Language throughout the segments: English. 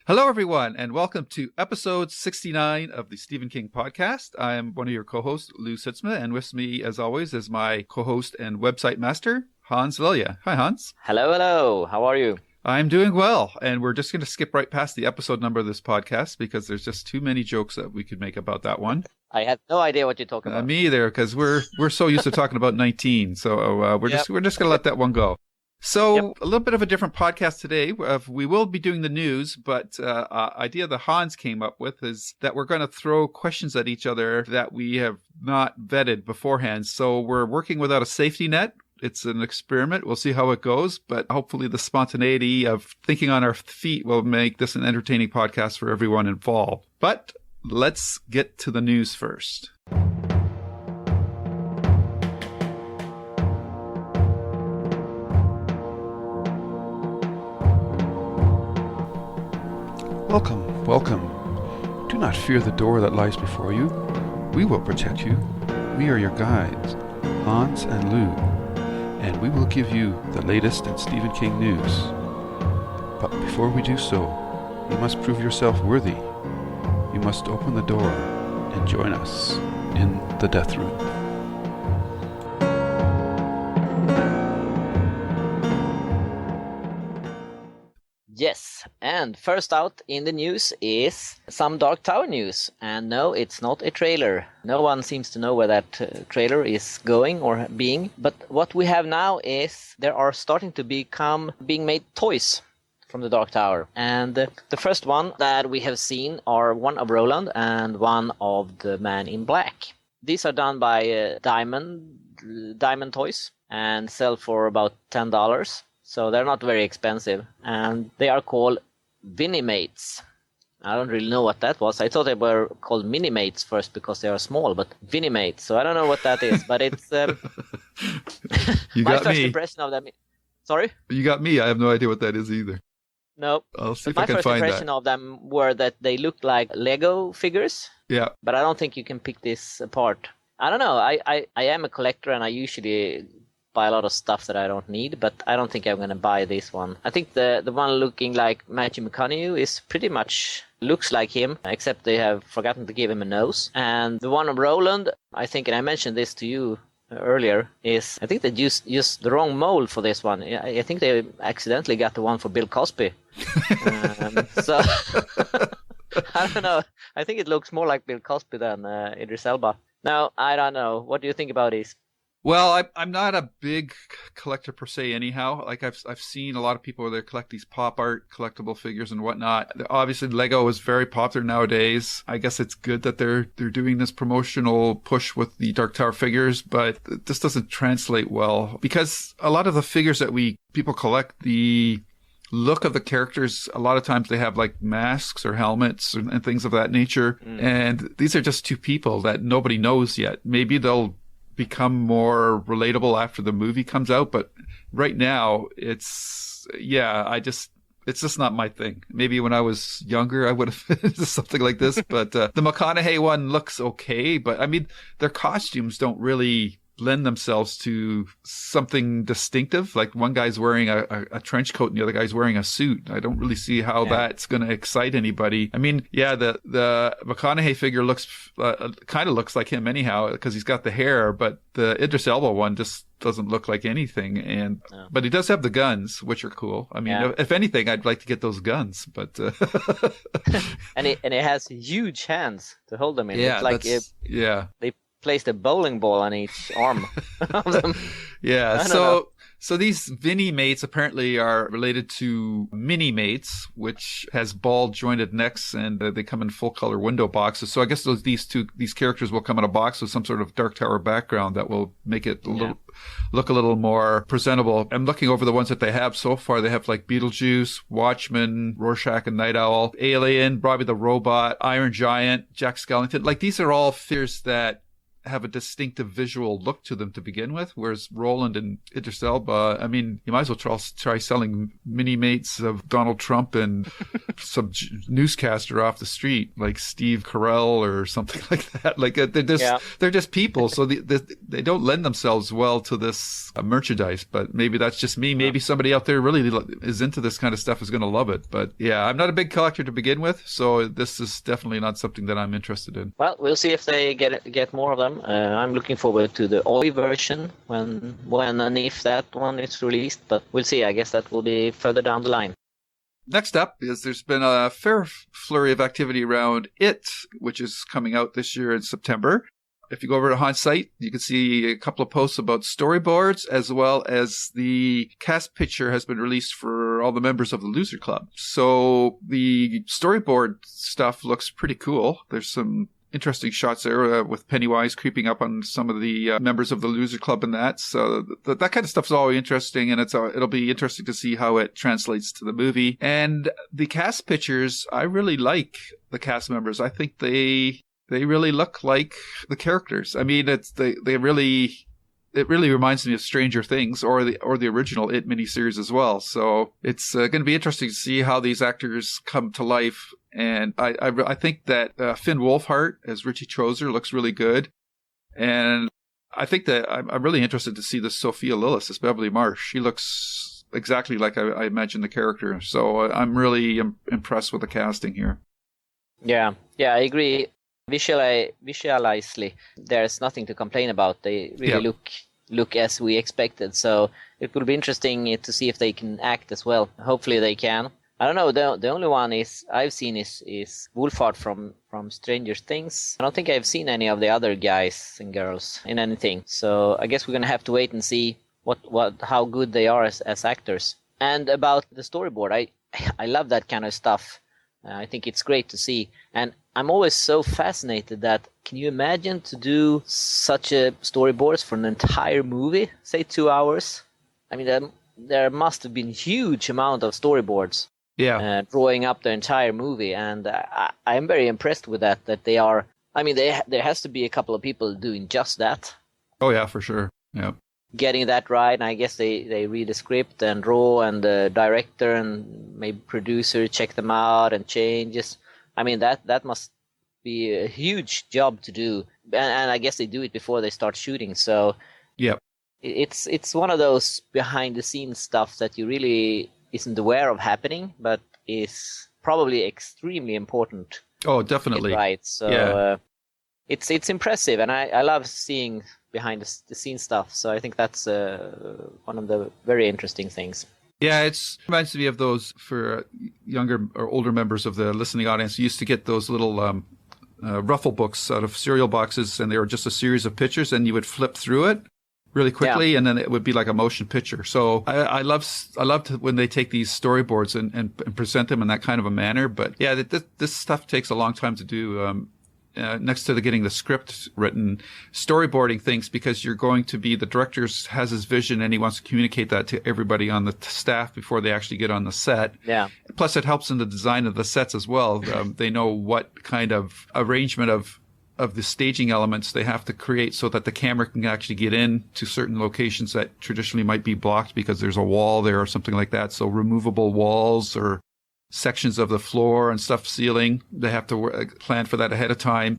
Hello, everyone, and welcome to episode 69 of the Stephen King podcast. I am one of your co-hosts, Lou Sytsma, and with me, as always, is my co-host and website master, Hans Lilja. Hi, Hans. Hello. How are you? I'm doing well, and we're just going to skip right past the episode number of this podcast because there's just too many jokes that we could make about that one. I have no idea what you're talking about. Me either, because we're so used to talking about 19, so we're just going to let that one go. So a little bit of a different podcast today. We will be doing the news, but idea that Hans came up with is that we're going to throw questions at each other that we have not vetted beforehand. So we're working without a safety net. It's an experiment. We'll see how it goes, but hopefully the spontaneity of thinking on our feet will make this an entertaining podcast for everyone involved. But let's get to the news first. Welcome. Do not fear the door that lies before you. We will protect you. We are your guides, Hans and Lou, and we will give you the latest in Stephen King news. But before we do so, you must prove yourself worthy. You must open the door and join us in the DeathRoom. Yes, and first out in the news is some Dark Tower news. And no, it's not a trailer. No one seems to know where that trailer is going or being. But what we have now is there are starting to being made toys from the Dark Tower. And the first one that we have seen are one of Roland and one of the Man in Black. These are done by Diamond Toys and sell for about $10. So they're not very expensive, and they are called Vinimates. I don't really know what that was. I thought they were called Minimates first because they are small, but Vinimates. So I don't know what that is, but it's You my got first me. impression of them. Sorry? You got me. I have no idea what that is either. No. I'll see if My I can first find impression that. of them were that they looked like Lego figures, Yeah. but I don't think you can pick this apart. I don't know. I am a collector, and I usually buy a lot of stuff that I don't need, but I don't think I'm going to buy this one. I think the one looking like Matthew McConaughey is pretty much looks like him, except they have forgotten to give him a nose. And the one of Roland, I think, and I mentioned this to you earlier, is I think they used the wrong mold for this one. I think they accidentally got the one for Bill Cosby. So I don't know. I think it looks more like Bill Cosby than Idris Elba. Now, I don't know. What do you think about this? Well, I'm not a big collector per se anyhow. Like I've seen a lot of people where they collect these pop art collectible figures and whatnot. Obviously, Lego is very popular nowadays. I guess it's good that they're doing this promotional push with the Dark Tower figures, but this doesn't translate well because a lot of the figures that people collect, the look of the characters, a lot of times they have like masks or helmets and things of that nature. And these are just two people that nobody knows yet. Maybe they'll become more relatable after the movie comes out, but right now it's just not my thing. Maybe when I was younger I would have something like this, but the McConaughey one looks okay, but I mean their costumes don't really lend themselves to something distinctive. Like one guy's wearing a trench coat and the other guy's wearing a suit. I don't really see how that's going to excite anybody. I mean, yeah, the McConaughey figure looks kind of looks like him anyhow because he's got the hair, but the Idris Elba one just doesn't look like anything. But he does have the guns, which are cool. I mean, if anything, I'd like to get those guns, but and it has huge hands to hold them in. Yeah, it's like they placed a bowling ball on each arm of them. Yeah, So these Vinnie mates apparently are related to Mini mates, which has ball jointed necks, and they come in full color window boxes. So I guess these characters will come in a box with some sort of Dark Tower background that will make it look a little more presentable. I'm looking over the ones that they have so far. They have like Beetlejuice, Watchman, Rorschach and Night Owl, Alien, Robbie the Robot, Iron Giant, Jack Skellington. Like these are all figures that have a distinctive visual look to them to begin with, whereas Roland and Idris Elba, I mean, you might as well try selling mini mates of Donald Trump and some newscaster off the street like Steve Carell or something like that. Like they're just people, so they don't lend themselves well to this merchandise. But maybe that's just me. Maybe somebody out there really is into this kind of stuff is going to love it. But yeah, I'm not a big collector to begin with, so this is definitely not something that I'm interested in. Well, we'll see if they get more of them. I'm looking forward to the Oi version when and if that one is released, but we'll see. I guess that will be further down the line. Next up is there's been a fair flurry of activity around It, which is coming out this year in September. If you go over to Han's site, you can see a couple of posts about storyboards, as well as the cast picture has been released for all the members of the Loser Club. So the storyboard stuff looks pretty cool. There's some interesting shots there with Pennywise creeping up on some of the members of the Loser Club and that. So that kind of stuff is always interesting, and it'll be interesting to see how it translates to the movie. And the cast pictures, I really like the cast members. I think they really look like the characters. I mean, it really reminds me of Stranger Things or the original It miniseries as well. So it's going to be interesting to see how these actors come to life. And I think that Finn Wolfhard as Richie Trozer looks really good. And I think that I'm really interested to see this Sophia Lillis as Beverly Marsh. She looks exactly like I imagined the character. So I'm really impressed with the casting here. Yeah, I agree. Visually, there's nothing to complain about. They really look as we expected. So it will be interesting to see if they can act as well. Hopefully they can. I don't know. The only one I've seen is Wolfhard from Stranger Things. I don't think I've seen any of the other guys and girls in anything. So I guess we're gonna have to wait and see how good they are as actors. And about the storyboard, I love that kind of stuff. I think it's great to see. And I'm always so fascinated that, can you imagine to do such a storyboards for an entire movie, say 2 hours? I mean, there must have been huge amount of storyboards. Yeah. Drawing up the entire movie, and I'm very impressed with that they are. I mean, there has to be a couple of people doing just that. Oh yeah, for sure. Yeah. Getting that right, and I guess they read the script and draw, and the director and maybe producer check them out and changes. I mean, that must be a huge job to do, and I guess they do it before they start shooting. So yeah, it's one of those behind the scenes stuff that you really isn't aware of happening, but is probably extremely important. Oh, definitely. Right. So yeah. It's impressive, and I love seeing behind the scenes stuff. So I think that's one of the very interesting things. Yeah, it reminds me of those for younger or older members of the listening audience. You used to get those little ruffle books out of cereal boxes, and they were just a series of pictures, and you would flip through it really quickly, and then it would be like a motion picture. So I love when they take these storyboards and present them in that kind of a manner. But yeah, this stuff takes a long time to do. Next to getting the script written, storyboarding things, because you're going to be, the director has his vision and he wants to communicate that to everybody on the staff before they actually get on the set. Yeah. Plus it helps in the design of the sets as well. They know what kind of arrangement of the staging elements they have to create so that the camera can actually get in to certain locations that traditionally might be blocked because there's a wall there or something like that. So removable walls or sections of the floor and stuff, ceiling, they have to plan for that ahead of time.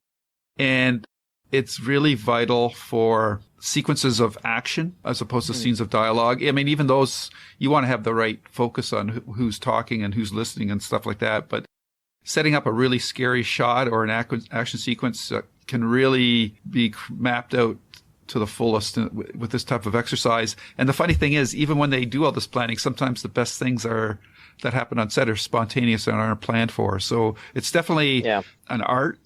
And it's really vital for sequences of action as opposed to scenes of dialogue. I mean, even those, you want to have the right focus on who's talking and who's listening and stuff like that. But setting up a really scary shot or an action sequence can really be mapped out to the fullest with this type of exercise. And the funny thing is, even when they do all this planning, sometimes the best things that happen on set are spontaneous and aren't planned for. So it's definitely an art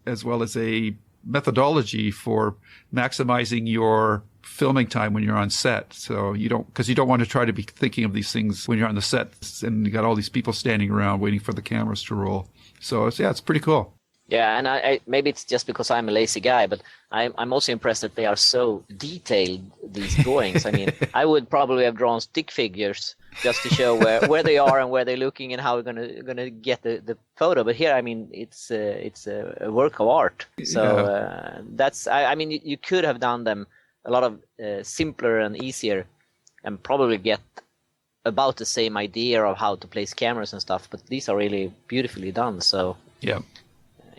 as well as a methodology for maximizing your filming time when you're on set. So because you don't want to try to be thinking of these things when you're on the set and you got all these people standing around waiting for the cameras to roll. So it's pretty cool. Yeah, and I maybe it's just because I'm a lazy guy, but I'm also impressed that they are so detailed, these drawings. I mean, I would probably have drawn stick figures just to show where they are and where they're looking and how we're gonna get the photo. But here, I mean, it's a work of art. So that's I mean, you could have done them a lot of simpler and easier, and probably get about the same idea of how to place cameras and stuff. But these are really beautifully done. So yeah.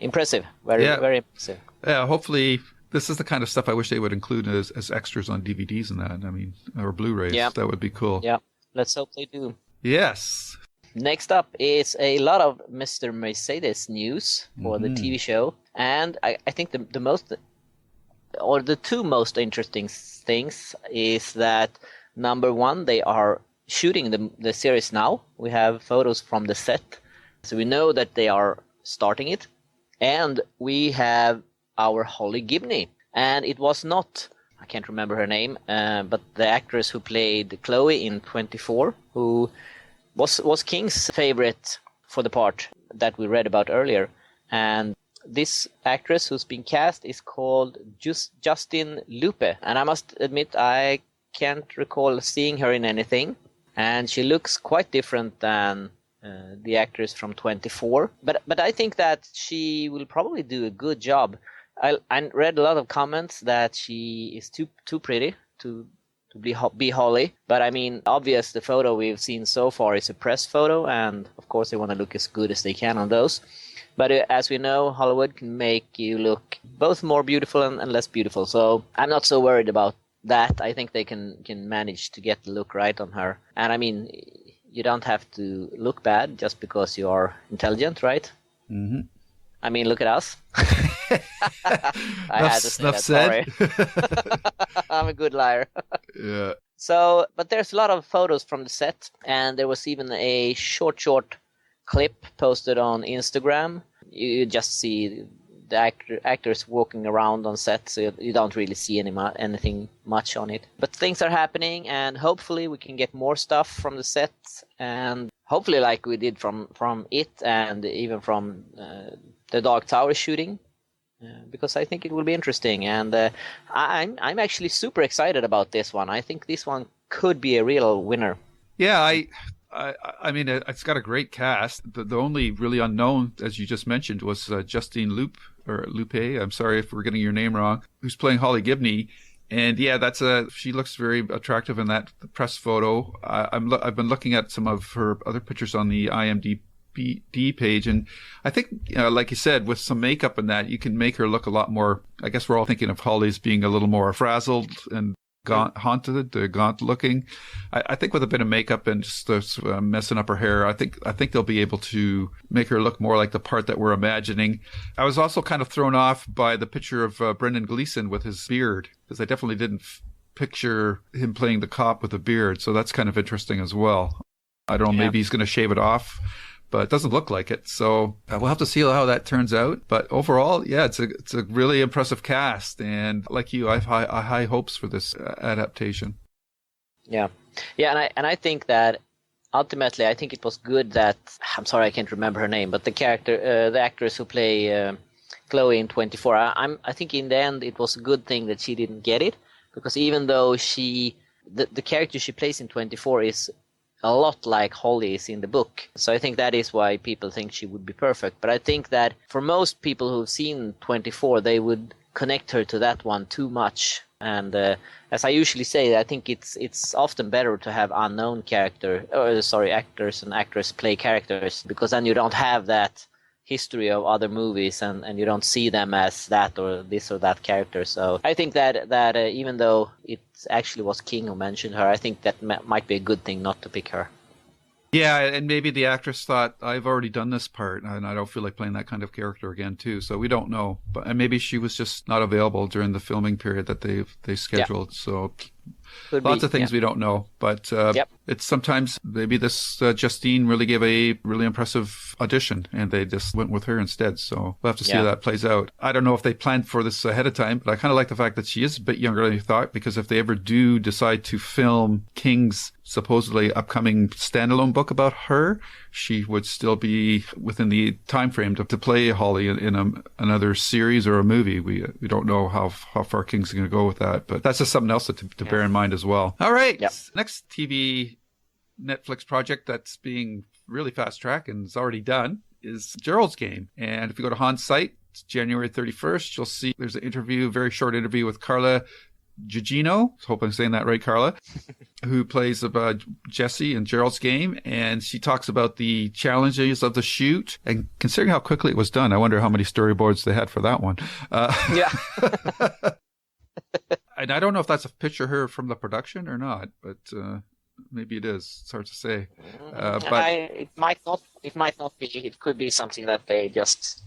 Impressive. Very impressive. Yeah, hopefully this is the kind of stuff I wish they would include as extras on DVDs and that. I mean, or Blu-rays. Yeah. That would be cool. Yeah, let's hope they do. Yes. Next up is a lot of Mr. Mercedes news for the TV show. And I think the most, or the two most interesting things is that, number one, they are shooting the series now. We have photos from the set. So we know that they are starting it. And we have our Holly Gibney. And it was not, I can't remember her name, but the actress who played Chloe in 24, who was King's favorite for the part that we read about earlier. And this actress who's been cast is called Justine Lupe. And I must admit, I can't recall seeing her in anything. And she looks quite different than the actress from 24, but I think that she will probably do a good job. I read a lot of comments that she is too pretty to be Holly, but I mean, obvious the photo we've seen so far is a press photo, and of course they want to look as good as they can on those. But as we know, Hollywood can make you look both more beautiful and less beautiful, so I'm not so worried about that. I think they can manage to get the look right on her, and I mean, you don't have to look bad just because you are intelligent, right? Mm-hmm. I mean, look at us. I had to say that. Sorry. I'm a good liar. Yeah. So, but there's a lot of photos from the set, and there was even a short clip posted on Instagram. You just see the actors walking around on set, so you don't really see anything much on it. But things are happening, and hopefully we can get more stuff from the set, and hopefully like we did from it, and even from the Dark Tower shooting, because I think it will be interesting. And I'm actually super excited about this one. I think this one could be a real winner. Yeah, I mean, it's got a great cast. The only really unknown, as you just mentioned, was Justine Lupe. I'm sorry if we're getting your name wrong, who's playing Holly Gibney. And yeah, she looks very attractive in that press photo. I've been looking at some of her other pictures on the IMDb page, and I think, like you said, with some makeup and that, you can make her look a lot more. I guess we're all thinking of Holly as being a little more frazzled and gaunt looking. I think with a bit of makeup and just messing up her hair, I think they'll be able to make her look more like the part that we're imagining. I was also kind of thrown off by the picture of Brendan Gleeson with his beard, because I definitely didn't picture him playing the cop with a beard. So that's kind of interesting as well. I don't know, maybe he's going to shave it off, but it doesn't look like it. So we'll have to see how that turns out. But overall, yeah, it's a really impressive cast. And like you, I have high hopes for this adaptation. Yeah. And I think that ultimately, I think it was good that, I'm sorry, I can't remember her name, but the actress who play Chloe in 24, I think in the end it was a good thing that she didn't get it, because even though the character she plays in 24 is a lot like Holly is in the book. So I think that is why people think she would be perfect. But I think that for most people who've seen 24, they would connect her to that one too much. And as I usually say, I think it's often better to have unknown actors and actresses play characters, because then you don't have that history of other movies, and you don't see them as that or this or that character. So I think that even though it actually was King who mentioned her, I think that might be a good thing not to pick her. Yeah, and maybe the actress thought, I've already done this part, and I don't feel like playing that kind of character again, too. So we don't know. And maybe she was just not available during the filming period that they scheduled. Yeah. So lots of things we don't know. But it's sometimes maybe this Justine really gave a really impressive audition and they just went with her instead. So we'll have to see how that plays out. I don't know if they planned for this ahead of time, but I kind of like the fact that she is a bit younger than you thought, because if they ever do decide to film King's supposedly upcoming standalone book about her, she would still be within the time frame to play Holly in another series or a movie. We don't know how far King's going to go with that, but that's just something else to bear in mind as well. All right. Yep. Next TV Netflix project that's being really fast tracked and is already done is Gerald's Game. And if you go to Han's site, it's January 31st, you'll see there's an interview, a very short interview with Carla Gugino, hope I'm saying that right, Carla, who plays Jessie in Gerald's Game, and she talks about the challenges of the shoot. And considering how quickly it was done, I wonder how many storyboards they had for that one. And I don't know if that's a picture of her from the production or not, but maybe it is. It's hard to say. But it might not be. It could be something that they just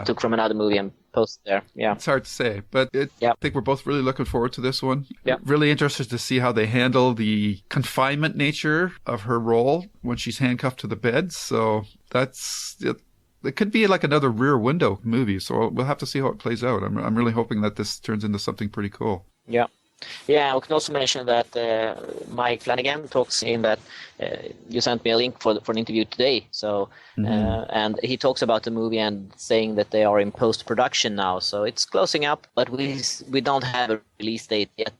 took from another movie and posted there. Yeah, it's hard to say, but I think we're both really looking forward to this one. Yeah, really interested to see how they handle the confinement nature of her role when she's handcuffed to the bed. So that's it. It could be like another Rear Window movie. So we'll have to see how it plays out. I'm really hoping that this turns into something pretty cool. Yeah. Yeah, we can also mention that Mike Flanagan talks in that you sent me a link for an interview today. So and he talks about the movie and saying that they are in post-production now. So it's closing up, but we don't have a release date yet.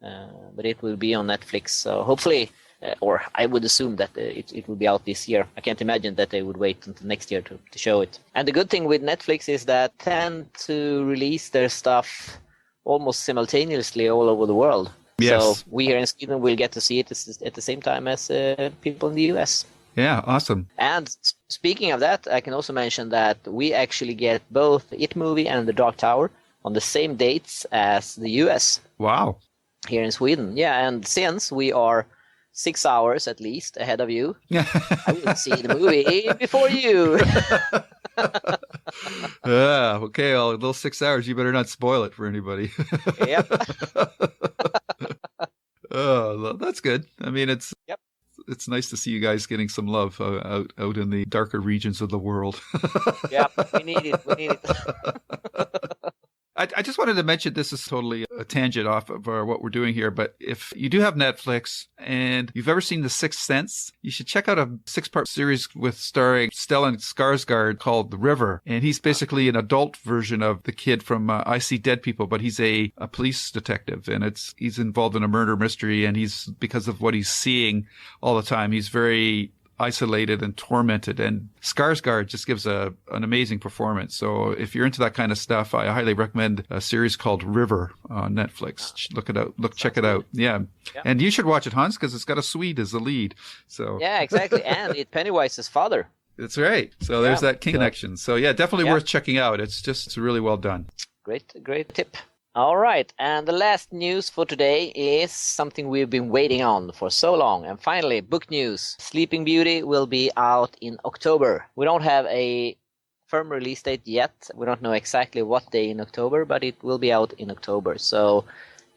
But it will be on Netflix. So hopefully, or I would assume that it will be out this year. I can't imagine that they would wait until next year to show it. And the good thing with Netflix is that they tend to release their stuff almost simultaneously all over the world. Yes. So we here in Sweden will get to see it at the same time as people in the US. Yeah, awesome. And speaking of that, I can also mention that we actually get both the It movie and The Dark Tower on the same dates as the US. Wow. Here in Sweden. Yeah, and since we are 6 hours at least ahead of you, I will see the movie before you. Okay, well, those 6 hours, you better not spoil it for anybody. Yep. Oh, that's good. I mean, it's nice to see you guys getting some love out in the darker regions of the world. Yep, we need it. I just wanted to mention, this is totally a tangent off of what we're doing here, but if you do have Netflix and you've ever seen The Sixth Sense, you should check out a 6-part series starring Stellan Skarsgård called The River. And he's basically an adult version of the kid from I See Dead People, but he's a police detective, and he's involved in a murder mystery, and because of what he's seeing all the time, he's very isolated and tormented, and Skarsgård just gives an amazing performance. So if you're into that kind of stuff, I highly recommend a series called River on Netflix. Look it out. Check it out. Yeah. And you should watch it, Hans, because it's got a Swede as the lead. So yeah, exactly. And it's Pennywise's father. That's right. So there's that King connection. So yeah, definitely worth checking out. It's really well done. Great tip. All right, and the last news for today is something we've been waiting on for so long. And finally, book news. Sleeping Beauty will be out in October. We don't have a firm release date yet. We don't know exactly what day in October, but it will be out in October. So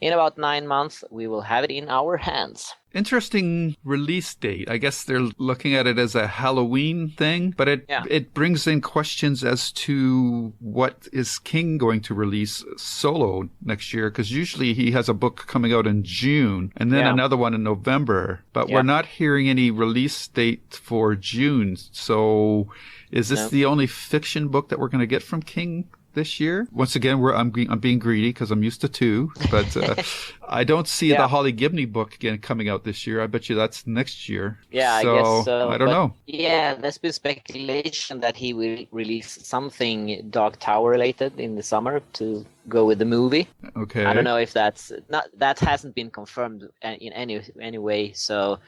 in about 9 months, we will have it in our hands. Interesting release date. I guess they're looking at it as a Halloween thing, but it brings in questions as to what is King going to release solo next year, because usually he has a book coming out in June and then another one in November, but we're not hearing any release date for June. So is this the only fiction book that we're going to get from King this year? Once again, I'm being greedy because I'm used to 2, but I don't see the Holly Gibney book again coming out this year. I bet you that's next year. Yeah, I guess so. I don't know. Yeah, there's been speculation that he will release something Dark Tower related in the summer to go with the movie. Okay. I don't know if that hasn't been confirmed in any way. So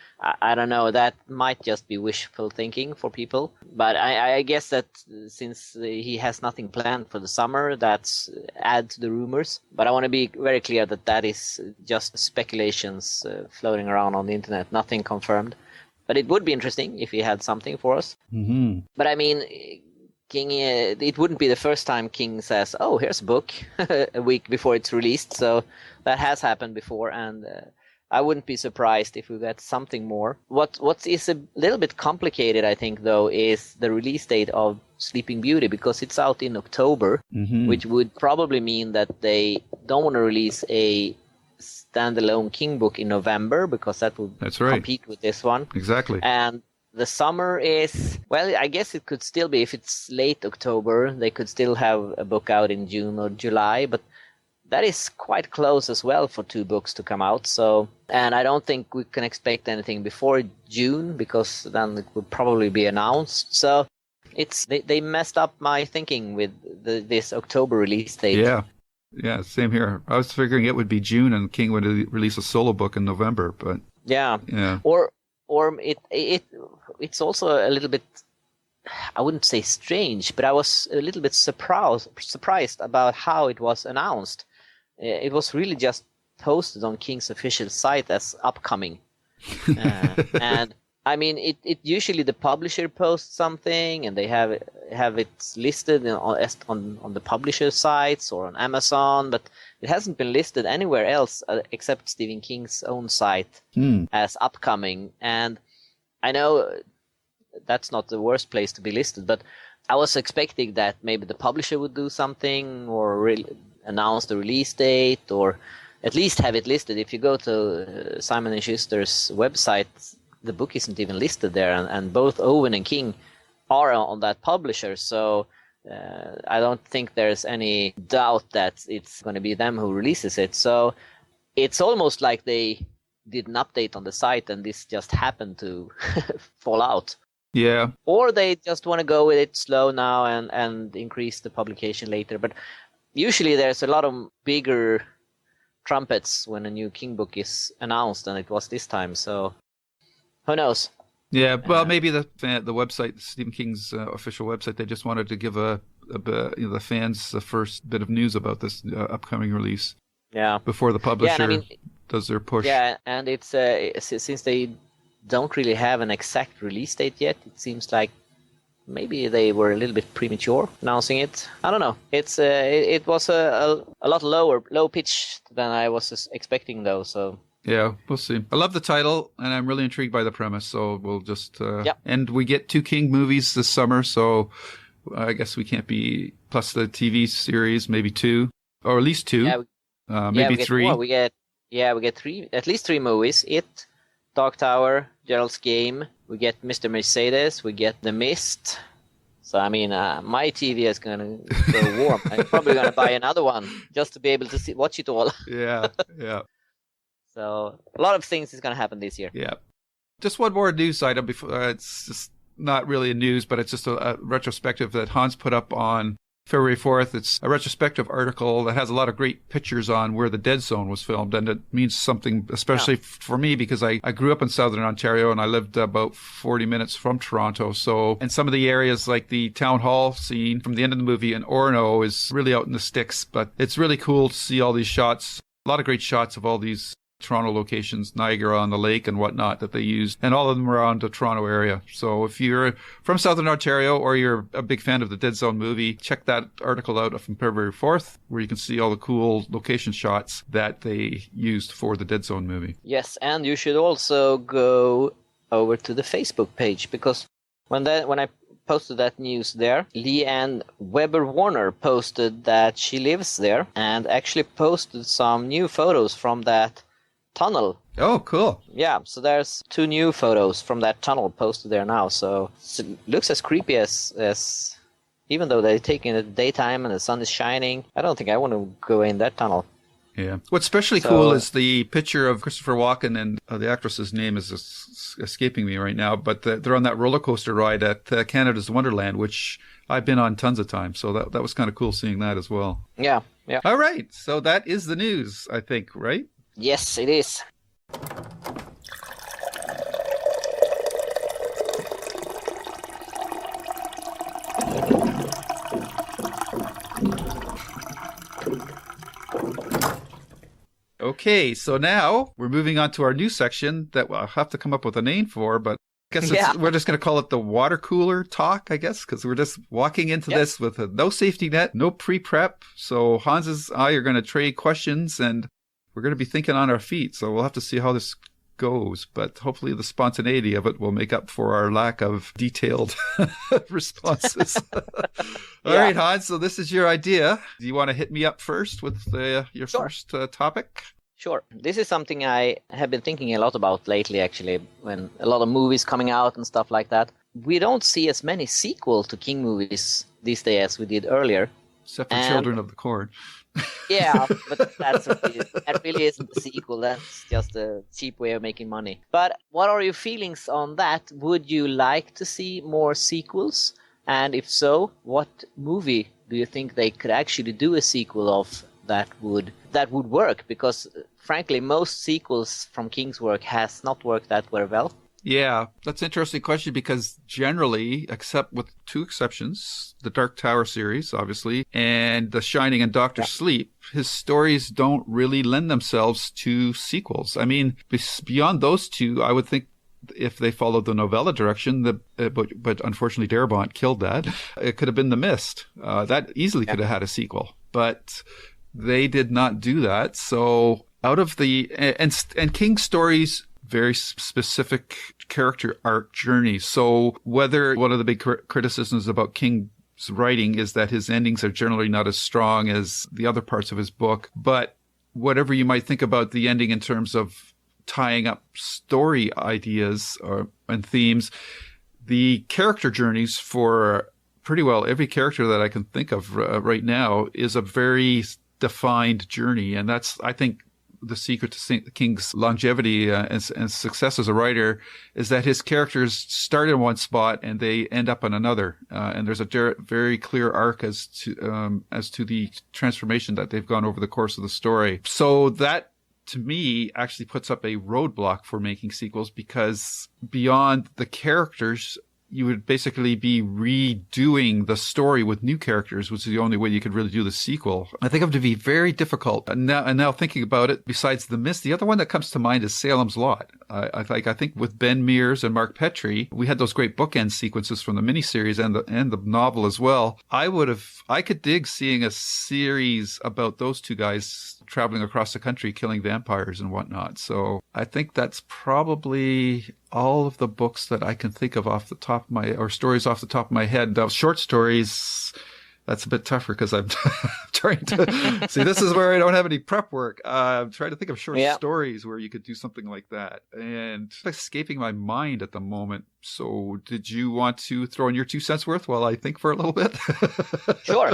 I don't know. That might just be wishful thinking for people. But I guess that since he has nothing planned for the summer, that's add to the rumors. But I want to be very clear that is just speculations floating around on the internet, nothing confirmed. But it would be interesting if he had something for us. Mm-hmm. But I mean, King, it wouldn't be the first time King says, "Oh, here's a book," a week before it's released. So that has happened before, and I wouldn't be surprised if we get something more. What is a little bit complicated, I think, though, is the release date of Sleeping Beauty, because it's out in October, which would probably mean that they don't want to release a standalone King book in November, because that would compete with this one. Exactly. And the summer is, well, I guess it could still be, if it's late October, they could still have a book out in June or July, but that is quite close as well for 2 books to come out. So, and I don't think we can expect anything before June, because then it would probably be announced. So they messed up my thinking with this October release date. Yeah, same here. I was figuring it would be June and King would release a solo book in November, but yeah. Or it's also a little bit, I wouldn't say strange, but I was a little bit surprised about how it was announced. It was really just posted on King's official site as upcoming. And I mean, it usually the publisher posts something and they have it listed on the publisher sites or on Amazon, but it hasn't been listed anywhere else except Stephen King's own site as upcoming. And I know that's not the worst place to be listed, but I was expecting that maybe the publisher would do something or announce the release date, or at least have it listed. If you go to Simon & Schuster's website, the book isn't even listed there, and both Owen and King are on that publisher, so I don't think there's any doubt that it's going to be them who releases it. So it's almost like they did an update on the site and this just happened to fall out. Yeah. Or they just want to go with it slow now and increase the publication later. But usually there's a lot of bigger trumpets when a new King book is announced than it was this time, so who knows? Yeah, well, maybe the website, Stephen King's official website, they just wanted to give the fans the first bit of news about this upcoming release. Yeah. Before the publisher does their push. Yeah, and it's since they don't really have an exact release date yet, it seems like maybe they were a little bit premature announcing it. I don't know. It was a lot low pitch than I was expecting, though. So. Yeah, we'll see. I love the title, and I'm really intrigued by the premise, so we'll just... And we get 2 King movies this summer, so I guess we can't be... Plus the TV series, maybe 2, or at least 2, maybe 3. We get 3, at least 3 movies. It, Dark Tower, Gerald's Game, we get Mr. Mercedes, we get The Mist. So, I mean, my TV is going to go warm. I'm probably going to buy another one just to be able to watch it all. Yeah. So a lot of things is going to happen this year. Yeah. Just one more news item before. It's just not really a news, but it's just a retrospective that Hans put up on February 4th. It's a retrospective article that has a lot of great pictures on where the Dead Zone was filmed. And it means something, especially for me, because I grew up in Southern Ontario and I lived about 40 minutes from Toronto. So, and some of the areas like the town hall scene from the end of the movie in Orono is really out in the sticks, but it's really cool to see all these shots. A lot of great shots of all these Toronto locations, Niagara on the lake and whatnot that they use, and all of them around the Toronto area. So if you're from Southern Ontario or you're a big fan of the Dead Zone movie, check that article out from February 4th, where you can see all the cool location shots that they used for the Dead Zone movie. Yes, and you should also go over to the Facebook page, because when I posted that news there, Leanne Weber-Warner posted that she lives there and actually posted some new photos from that tunnel. Oh, cool. Yeah, so there's 2 new photos from that tunnel posted there now. So it looks as creepy as even though they're taking it at daytime and the sun is shining. I don't think I want to go in that tunnel. Yeah. What's especially cool is the picture of Christopher Walken, and the actress's name is escaping me right now, but they're on that roller coaster ride at Canada's Wonderland, which I've been on tons of times. So that was kind of cool seeing that as well. Yeah. All right. So that is the news, I think, right? Yes, it is. Okay, so now we're moving on to our new section that I'll have to come up with a name for, but I guess we're just going to call it the water cooler talk, I guess, because we're just walking into this with no safety net, no pre-prep. So Hans and I are going to trade questions, and we're going to be thinking on our feet. So we'll have to see how this goes, but hopefully the spontaneity of it will make up for our lack of detailed responses. All right, Hans, so this is your idea. Do you want to hit me up first with your first topic? Sure. This is something I have been thinking a lot about lately, actually, when a lot of movies coming out and stuff like that. We don't see as many sequels to King movies these days as we did earlier. Except for Children of the Corn. Yeah, but that really isn't a sequel. That's just a cheap way of making money. But what are your feelings on that? Would you like to see more sequels? And if so, what movie do you think they could actually do a sequel of that would work? Because frankly, most sequels from King's work has not worked that very well. Yeah, that's an interesting question because generally, except with two exceptions, the Dark Tower series, obviously, and The Shining and Doctor Sleep, his stories don't really lend themselves to sequels. I mean, beyond those two, I would think if they followed the novella direction, but unfortunately Darabont killed that, it could have been The Mist. That easily could have had a sequel, but they did not do that. So out of and King's stories, very specific character arc journeys. So whether one of the big criticisms about King's writing is that his endings are generally not as strong as the other parts of his book, but whatever you might think about the ending in terms of tying up story ideas and themes, the character journeys for pretty well every character that I can think of right now is a very defined journey. And that's, I think, the secret to King's longevity and success as a writer is that his characters start in one spot and they end up in another. And there's a very clear arc as to the transformation that they've gone over the course of the story. So that, to me, actually puts up a roadblock for making sequels, because beyond the characters, you would basically be redoing the story with new characters, which is the only way you could really do the sequel. I think it would be very difficult. And now thinking about it, besides The Mist, the other one that comes to mind is Salem's Lot. I think with Ben Mears and Mark Petrie, we had those great bookend sequences from the miniseries and the novel as well. I could dig seeing a series about those two guys traveling across the country, killing vampires and whatnot. So I think that's probably all of the books that I can think of off the top of or stories off the top of my head. Short stories, that's a bit tougher because I'm trying to see, this is where I don't have any prep work. I'm trying to think of short stories where you could do something like that, and it's escaping my mind at the moment. So did you want to throw in your 2 cents worth while I think for a little bit? Sure.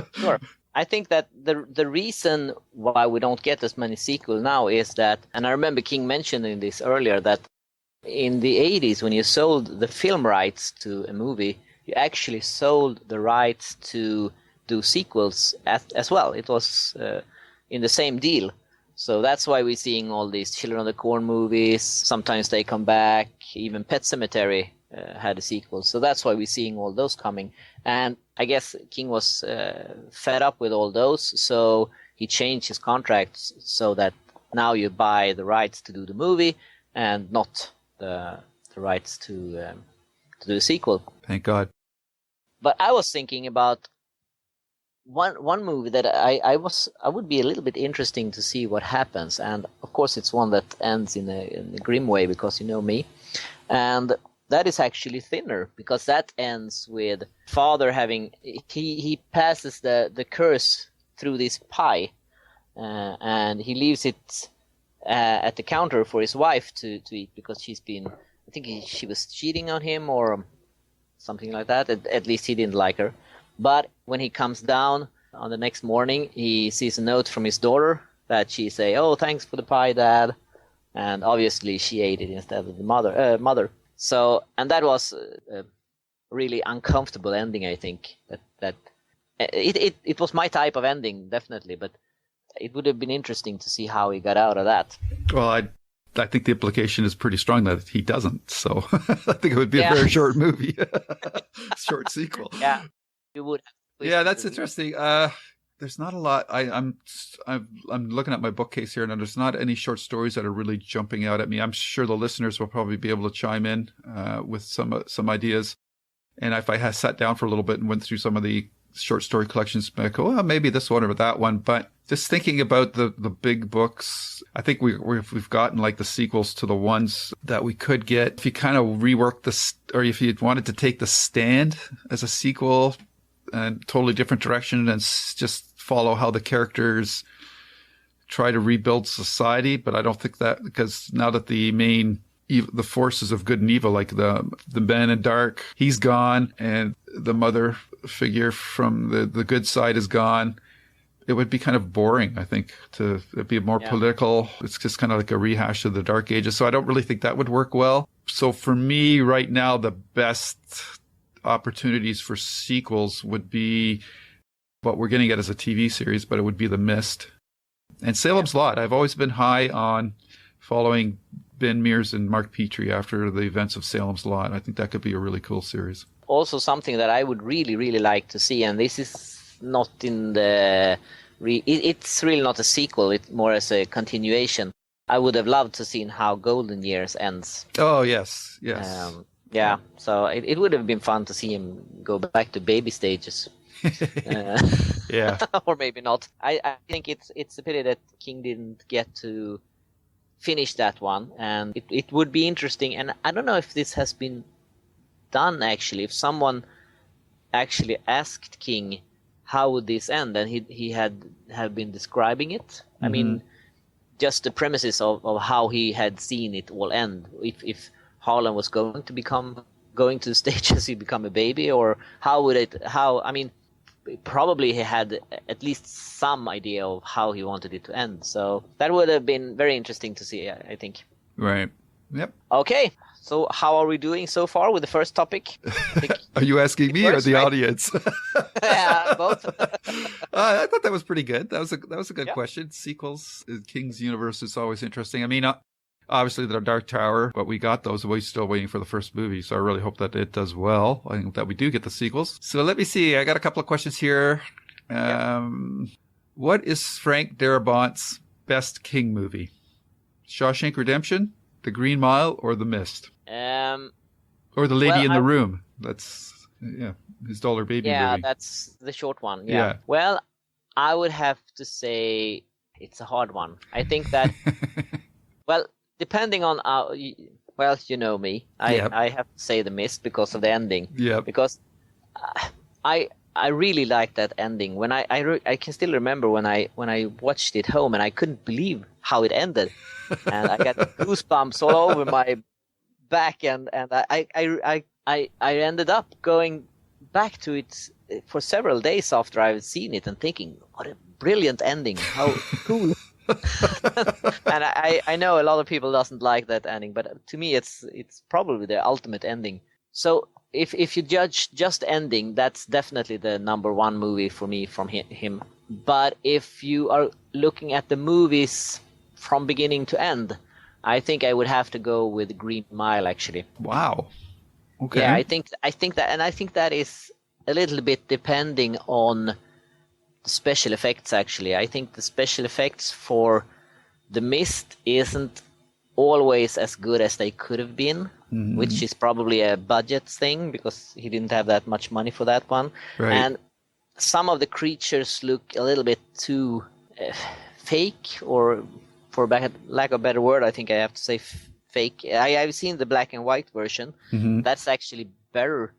I think that the reason why we don't get as many sequels now is that, and I remember King mentioning this earlier, that in the 80s, when you sold the film rights to a movie, you actually sold the rights to do sequels as well. It was in the same deal. So that's why we're seeing all these Children of the Corn movies. Sometimes they come back. Even Pet Sematary had a sequel. So that's why we're seeing all those coming. And I guess King was fed up with all those. So he changed his contracts so that now you buy the rights to do the movie and not the rights to do the sequel. Thank God. But I was thinking about one movie that I would be a little bit interesting to see what happens, and of course it's one that ends in a grim way, because you know me, and that is actually Thinner, because that ends with father having he passes the curse through this pie, and he leaves it at the counter for his wife to eat, because she was cheating on him or something like that. At least he didn't like her. But when he comes down on the next morning, he sees a note from his daughter that she say, "Oh, thanks for the pie, Dad," and obviously she ate it instead of the mother. So, and that was a really uncomfortable ending. I think that it was my type of ending, definitely, but it would have been interesting to see how he got out of that. Well, I think the implication is pretty strong that he doesn't. So I think it would be a very short movie, short sequel. Yeah, you would. Yeah, that's interesting. There's not a lot. I'm looking at my bookcase here, and there's not any short stories that are really jumping out at me. I'm sure the listeners will probably be able to chime in with some ideas. And if I had sat down for a little bit and went through some of the short story collections, I go, well, maybe this one or that one. But just thinking about the big books, I think we've gotten like the sequels to the ones that we could get. If you kind of rework this, or if you wanted to take The Stand as a sequel and totally different direction and just follow how the characters try to rebuild society. But I don't think that, because now that the forces of good and evil, like the man in dark, he's gone, and the mother figure from the good side is gone, it would be kind of boring, I think, to be more political. It's just kind of like a rehash of the Dark Ages. So I don't really think that would work well. So for me right now, the best opportunities for sequels would be what we're getting at as a TV series, but it would be The Mist. And Salem's Lot. I've always been high on following Ben Mears and Mark Petrie after the events of Salem's Lot. I think that could be a really cool series. Also something that I would really, really like to see, and this is not in the... it's really not a sequel, it's more as a continuation. I would have loved to see how Golden Years ends. Oh, yes. Yeah, so it would have been fun to see him go back to baby stages. Yeah. Or maybe not. I think it's a pity that King didn't get to finish that one, and it would be interesting. And I don't know if this has been done actually, if someone actually asked King how would this end, and he had been describing it. Mm-hmm. I mean, just the premises of how he had seen it all end. If Harlan was going to the stage as he become a baby, or I mean, probably he had at least some idea of how he wanted it to end. So that would have been very interesting to see, I think. Right. Yep. Okay. So how are we doing so far with the first topic? Are you asking me or the audience? Yeah, both. I thought that was pretty good. That was a good question. Sequels, King's universe is always interesting. I mean, obviously the Dark Tower, but we got those. We're still waiting for the first movie, so I really hope that it does well. I think that we do get the sequels. So let me see. I got a couple of questions here. What is Frank Darabont's best King movie? Shawshank Redemption, The Green Mile, or The Mist? Or The Lady in the Room. That's his dollar baby movie. Yeah, that's the short one. Yeah. Well, I would have to say it's a hard one. I think that well, depending on you know me, I have to say The Mist because of the ending. Yeah. Because I really like that ending. When I can still remember when I watched it home, and I couldn't believe how it ended, and I got goosebumps all over my back, and I ended up going back to it for several days after I've seen it and thinking, what a brilliant ending! How cool! And I know a lot of people doesn't like that ending, but to me it's probably the ultimate ending. So if you judge just ending, that's definitely the number one movie for me from him. But if you are looking at the movies from beginning to end, I think I would have to go with Green Mile actually. Wow. Okay. Yeah, I think that is a little bit depending on special effects actually. I think the special effects for The Mist isn't always as good as they could have been, which is probably a budget thing because he didn't have that much money for that one. Right. And some of the creatures look a little bit too fake, or for lack of a better word, I think I have to say fake. I've seen the black and white version. That's actually better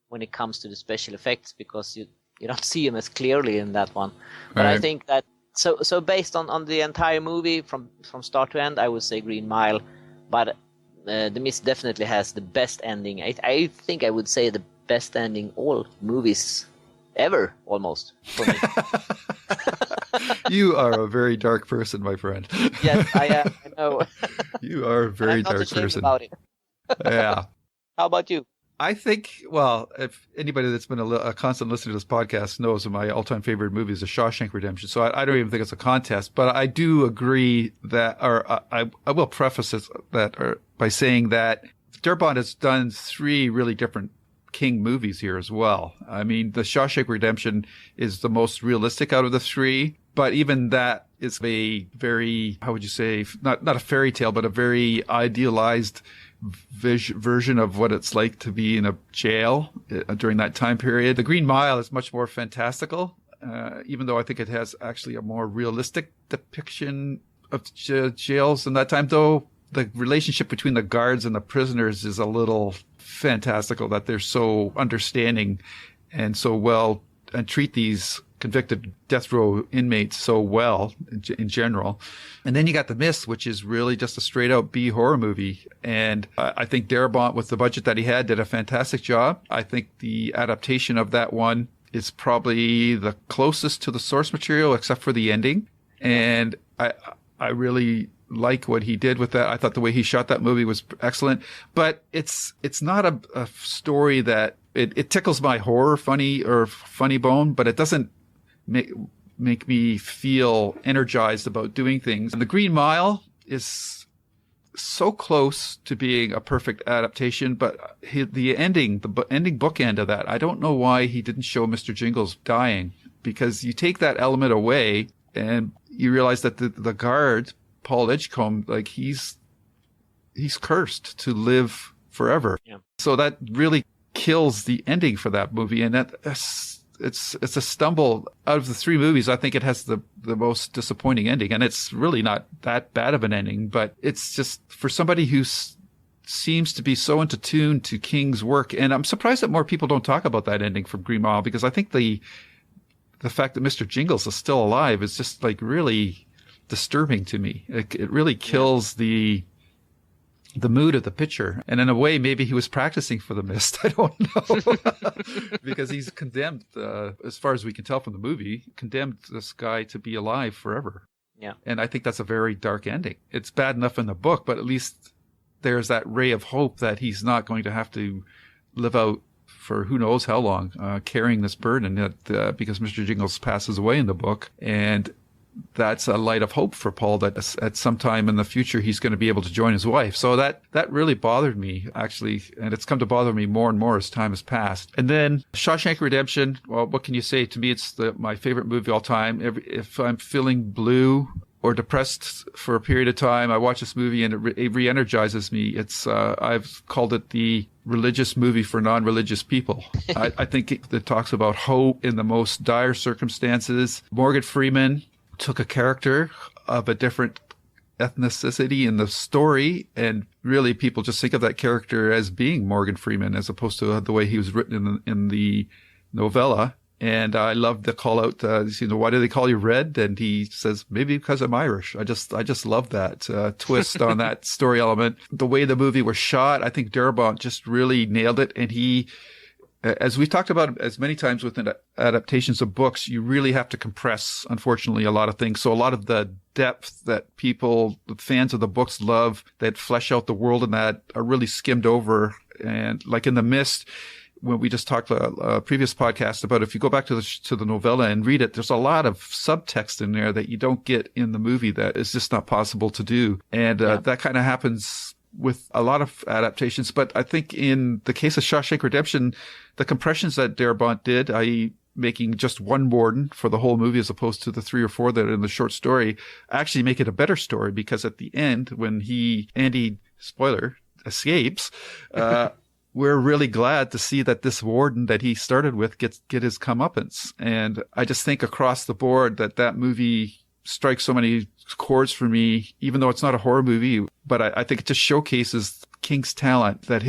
when it comes to the special effects because you don't see them as clearly in that one. But right. I think that so based on the entire movie from start to end, I would say Green Mile. But The Mist definitely has the best ending. I think I would say the best ending all movies ever, almost, for me. You are a very dark person, my friend. Yes, I am. I know. You are a very dark person. About it. Yeah. How about you? I think, well, if anybody that's been a constant listener to this podcast knows that my all-time favorite movie is The Shawshank Redemption. So I don't even think it's a contest, but I do agree that, or I will preface that by saying that Darabont has done 3 really different King movies here as well. I mean, The Shawshank Redemption is the most realistic out of the 3, but even that is a very, how would you say, not a fairy tale, but a very idealized version of what it's like to be in a jail during that time period. The Green Mile is much more fantastical, even though I think it has actually a more realistic depiction of jails in that time, though the relationship between the guards and the prisoners is a little fantastical, that they're so understanding and so well and treat these convicted death row inmates so well in general. And then you got The Mist, which is really just a straight out B horror movie. And I think Darabont, with the budget that he had, did a fantastic job. I think the adaptation of that one is probably the closest to the source material, except for the ending. And I really like what he did with that. I thought the way he shot that movie was excellent, but it's not a story that it tickles my funny bone, but it doesn't make me feel energized about doing things. And The Green Mile is so close to being a perfect adaptation, but the ending bookend of that, I don't know why he didn't show Mr. Jingles dying, because you take that element away and you realize that the guard, Paul Edgecombe, like he's cursed to live forever. Yeah. So that really kills the ending for that movie, and it's a stumble. Out of the three movies, I think it has the most disappointing ending, and it's really not that bad of an ending, but it's just for somebody who seems to be so into tune to King's work, and I'm surprised that more people don't talk about that ending from Green Mile, because I think the fact that Mr. Jingles is still alive is just like really disturbing to me. It really kills the mood of the picture. And in a way, maybe he was practicing for The Mist. I don't know. Because he's condemned, as far as we can tell from the movie, condemned this guy to be alive forever. Yeah. And I think that's a very dark ending. It's bad enough in the book, but at least there's that ray of hope that he's not going to have to live out for who knows how long, carrying this burden because Mr. Jingles passes away in the book. And that's a light of hope for Paul, that at some time in the future he's going to be able to join his wife. So that really bothered me, actually, and it's come to bother me more and more as time has passed. And then Shawshank Redemption, well, what can you say? To me, it's my favorite movie of all time. If I'm feeling blue or depressed for a period of time, I watch this movie and it re-energizes me. It's I've called it the religious movie for non-religious people. I think it talks about hope in the most dire circumstances. Morgan Freeman took a character of a different ethnicity in the story, and really people just think of that character as being Morgan Freeman as opposed to the way he was written in the novella. And I love the call out, why do they call you Red? And he says, maybe because I'm Irish. I just love that twist on that story element. The way the movie was shot, I think Darabont just really nailed it. And he, as we've talked about as many times with adaptations of books, you really have to compress, unfortunately, a lot of things. So a lot of the depth that people, the fans of the books love, that flesh out the world and that are really skimmed over. And like in The Mist, when we just talked a previous podcast about, if you go back to the novella and read it, there's a lot of subtext in there that you don't get in the movie that is just not possible to do. And that kind of happens with a lot of adaptations. But I think in the case of Shawshank Redemption, the compressions that Darabont did, i.e. making just one warden for the whole movie as opposed to the 3 or 4 that are in the short story, actually make it a better story, because at the end, when Andy, spoiler, escapes, we're really glad to see that this warden that he started with get his comeuppance. And I just think across the board that movie strikes so many chords for me, even though it's not a horror movie, but I think it just showcases King's talent, that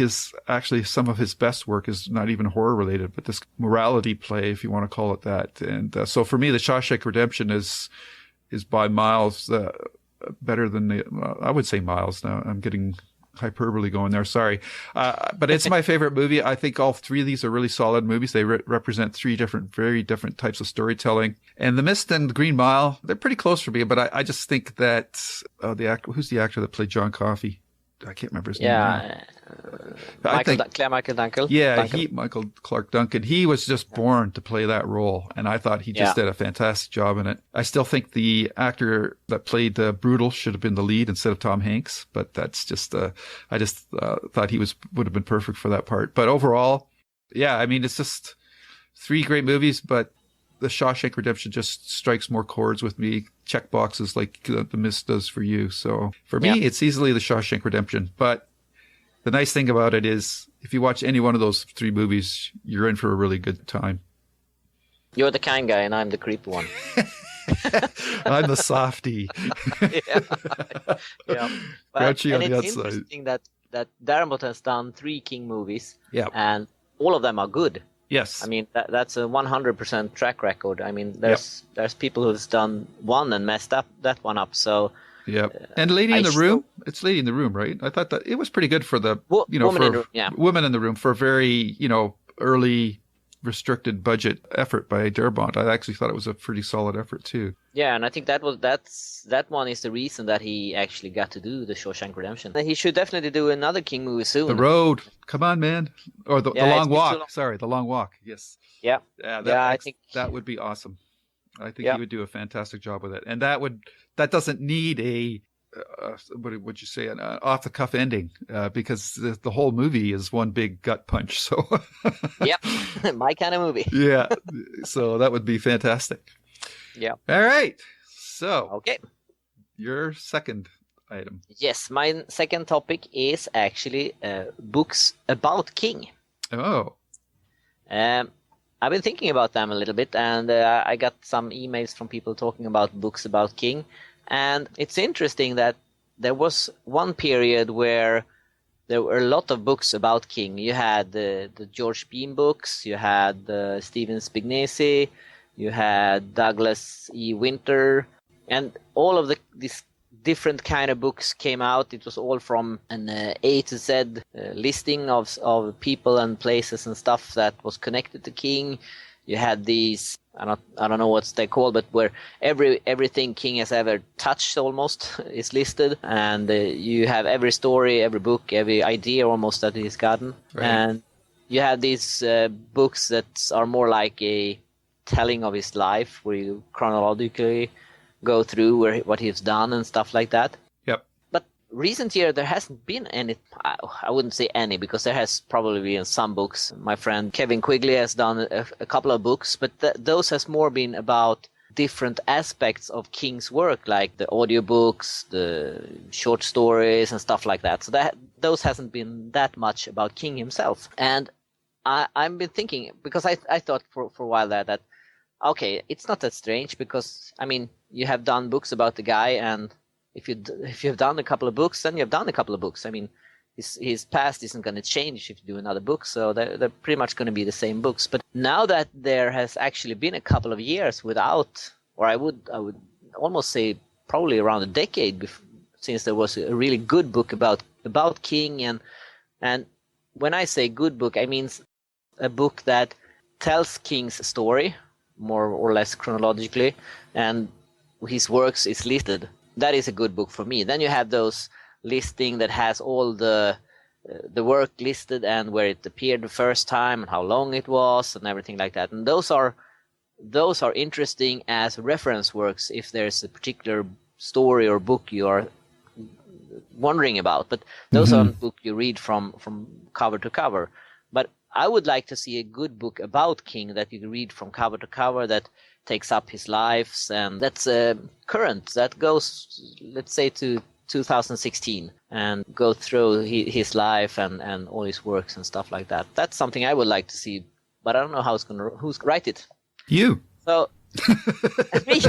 some of his best work is not even horror related, but this morality play, if you want to call it that. And so for me, the Shawshank Redemption is by miles better than I would say miles. Now I'm getting hyperbole going there. Sorry. But it's my favorite movie. I think all three of these are really solid movies. They represent three very different types of storytelling. And The Mist and The Green Mile, they're pretty close for me, but I just think that who's the actor that played John Coffey? I can't remember his name. Yeah. Michael Duncan. Yeah, Michael Clark Duncan. He was just born to play that role, and I thought he just did a fantastic job in it. I still think the actor that played Brutal should have been the lead instead of Tom Hanks, but that's just I just thought he would have been perfect for that part. But overall, yeah, I mean, it's just three great movies, but The Shawshank Redemption just strikes more chords with me, check boxes like The Mist does for you. So for me, it's easily The Shawshank Redemption. But the nice thing about it is if you watch any one of those 3 movies, you're in for a really good time. You're the kind guy, and I'm the creepy one. I'm the softie. Yeah. Grouchy on and the it's outside. interesting that Darabont has done 3 King movies, Yeah. and all of them are good. Yes. I mean, that's a 100% track record. I mean, there's people who's done one and messed up that one up. So yeah. And Lady in the Room, it's Lady in the Room, right? I thought that it was pretty good for the, Woman in the Room, Woman in the Room for a very, early restricted budget effort by Darabont. I actually thought it was a pretty solid effort too. Yeah, and I think that one is the reason that he actually got to do the Shawshank Redemption. He should definitely do another King movie soon. The Road, come on, man, or the Long Walk. Sorry, The Long Walk. Yes. Yeah. I think that would be awesome. I think he would do a fantastic job with it, and that doesn't need a what would you say, an off the cuff ending, because the whole movie is one big gut punch. So. Yep, my kind of movie. Yeah, so that would be fantastic. Yeah. All right. So. Okay. Your second item. Yes, my second topic is actually books about King. Oh. I've been thinking about them a little bit, and I got some emails from people talking about books about King. And it's interesting that there was one period where there were a lot of books about King. You had the George Beam books, you had Stephen Spignesi, you had Douglas E. Winter, and all of these different kind of books came out. It was all from an A to Z listing of people and places and stuff that was connected to King. You had these, I don't know what they're called, but where everything King has ever touched almost is listed, and you have every story, every book, every idea almost that he's gotten. Right. And you have these books that are more like a telling of his life, where you chronologically go through what he's done and stuff like that. Yep. But recent year there hasn't been any. I wouldn't say any, because there has probably been some books. My friend Kevin Quigley has done a couple of books, but those has more been about different aspects of King's work, like the audiobooks, the short stories and stuff like that. So those hasn't been that much about King himself. And I've been thinking, because I thought for a while that okay, it's not that strange, because I mean, you have done books about the guy, and if you've done a couple of books, then you've done a couple of books. I mean, his past isn't going to change if you do another book, so they're pretty much going to be the same books. But now that there has actually been a couple of years without, or I would almost say probably around a decade since there was a really good book about King, and when I say good book, I mean a book that tells King's story more or less chronologically, and his works is listed. That is a good book for me. Then you have those listing that has all the work listed and where it appeared the first time and how long it was and everything like that. And those are interesting as reference works if there's a particular story or book you are wondering about. But those aren't books you read from cover to cover. But I would like to see a good book about King that you read from cover to cover, that takes up his lives, and that's current, that goes, let's say, to 2016, and go through his life and all his works and stuff like that. That's something I would like to see, but I don't know who's gonna write it. You. So me.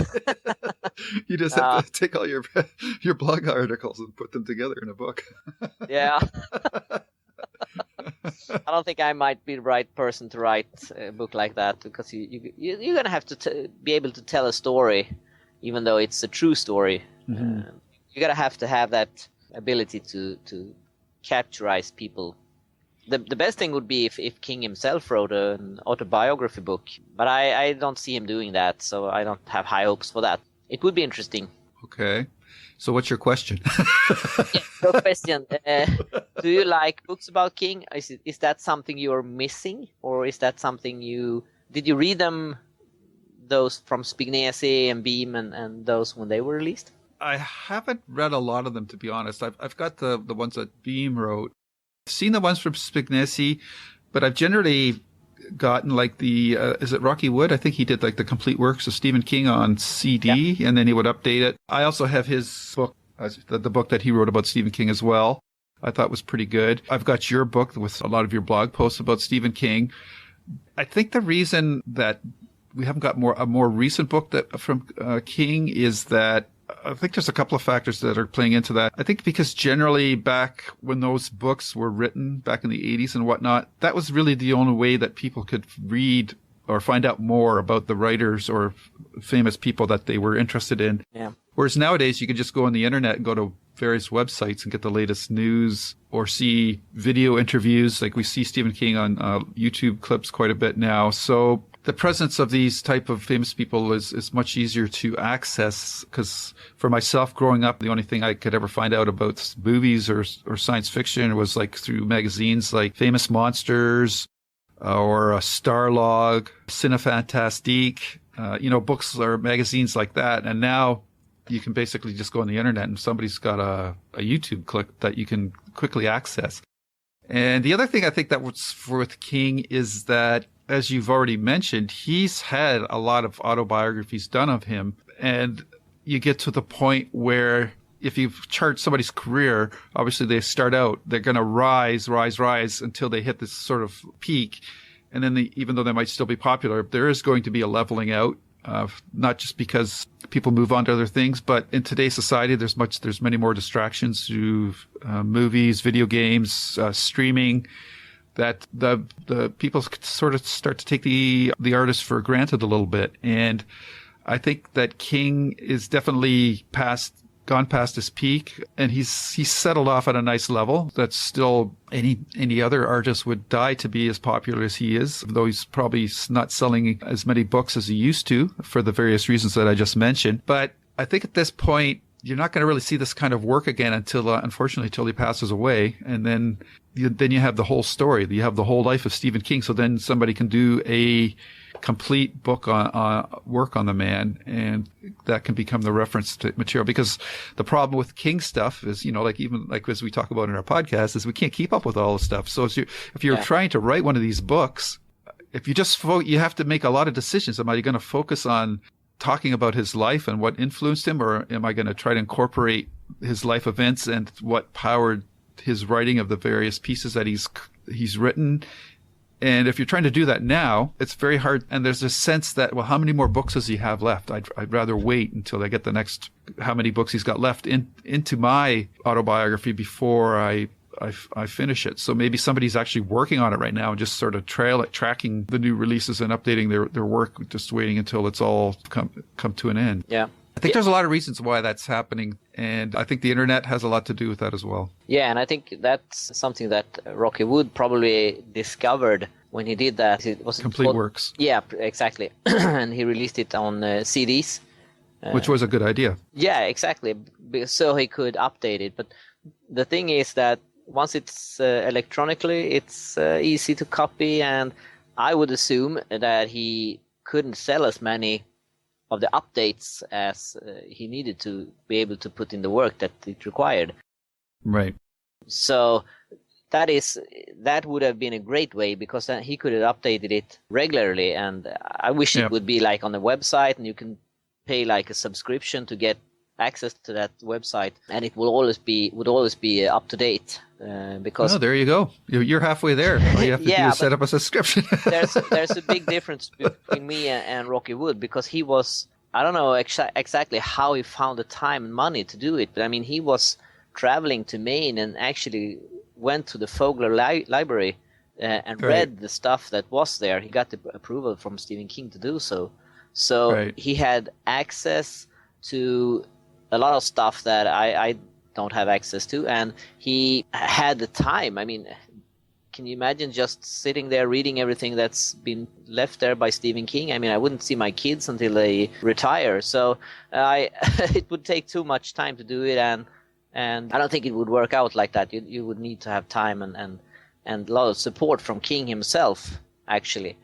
You just have to take all your blog articles and put them together in a book. Yeah. I don't think I might be the right person to write a book like that, because you're going to have to be able to tell a story, even though it's a true story. Mm-hmm. You're going to have that ability to capturize people. The best thing would be if King himself wrote an autobiography book, but I don't see him doing that, so I don't have high hopes for that. It would be interesting. Okay. So what's your question? No question. Do you like books about King? Is that something you're missing, or is that something did you read them, those from Spignesi and Beam and those when they were released? I haven't read a lot of them, to be honest. I've got the ones that Beam wrote. I've seen the ones from Spignesi, but I've generally gotten like the is it Rocky Wood? I think he did like the complete works of Stephen King on CD, and then he would update it. I also have his book, the book that he wrote about Stephen King as well. I thought was pretty good. I've got your book with a lot of your blog posts about Stephen King. I think the reason that we haven't got a more recent book from King is that I think there's a couple of factors that are playing into that. I think because generally back when those books were written back in the 80s and whatnot, that was really the only way that people could read or find out more about the writers or famous people that they were interested in. Yeah. Whereas nowadays you can just go on the internet and go to various websites and get the latest news or see video interviews. Like we see Stephen King on YouTube clips quite a bit now. So the presence of these type of famous people is much easier to access, because for myself growing up, the only thing I could ever find out about movies or science fiction was like through magazines like Famous Monsters or Starlog, Cinefantastique, books or magazines like that. And now you can basically just go on the internet and somebody's got a YouTube clip that you can quickly access. And the other thing I think that was with King is that, as you've already mentioned, he's had a lot of autobiographies done of him. And you get to the point where if you chart somebody's career, obviously they start out, they're going to rise until they hit this sort of peak. And then even though they might still be popular, there is going to be a leveling out. Not just because people move on to other things, but in today's society, there's many more distractions through movies, video games, streaming, that the people sort of start to take the artist for granted a little bit. And I think that King is definitely gone past his peak, and he's settled off at a nice level that's still any other artist would die to be as popular as he is, though he's probably not selling as many books as he used to for the various reasons that I just mentioned. But I think at this point, you're not going to really see this kind of work again unfortunately, until he passes away. And then you have the whole story. You have the whole life of Stephen King. So then somebody can do a complete book on work on the man, and that can become the reference to material. Because the problem with King stuff is, like as we talk about in our podcast, is we can't keep up with all the stuff. So if you're trying to write one of these books, if you just you have to make a lot of decisions. Am I going to focus on talking about his life and what influenced him, or am I going to try to incorporate his life events and what powered his writing of the various pieces that he's written? And if you're trying to do that now, it's very hard. And there's a sense that, well, how many more books does he have left? I'd rather wait until I get the next, how many books he's got left into my autobiography before I finish it. So maybe somebody's actually working on it right now and just sort of tracking the new releases and updating their work, just waiting until it's all come to an end. Yeah. I think there's a lot of reasons why that's happening, and I think the internet has a lot to do with that as well. Yeah, and I think that's something that Rocky Wood probably discovered when he did that. It was Complete Works. Yeah, exactly. And he released it on CDs. Which was a good idea. Yeah, exactly. So he could update it. But the thing is that once it's electronically, it's easy to copy, and I would assume that he couldn't sell as many of the updates as he needed to be able to put in the work that it required. Right. So that would have been a great way, because then he could have updated it regularly. And I wish it would be like on the website, and you can pay like a subscription to get access to that website, and it would always be up to date. Because there you go. You're halfway there. All you have to do is set up a subscription. there's a big difference between me and Rocky Wood, because he was, I don't know exactly how he found the time and money to do it, but I mean, he was traveling to Maine and actually went to the Fogler Library and read the stuff that was there. He got the approval from Stephen King to do so. So he had access to a lot of stuff that I don't have access to, and he had the time. I mean, can you imagine just sitting there reading everything that's been left there by Stephen King? I mean, I wouldn't see my kids until they retire, so it would take too much time to do it, and I don't think it would work out like that. You would need to have time and a lot of support from King himself, actually,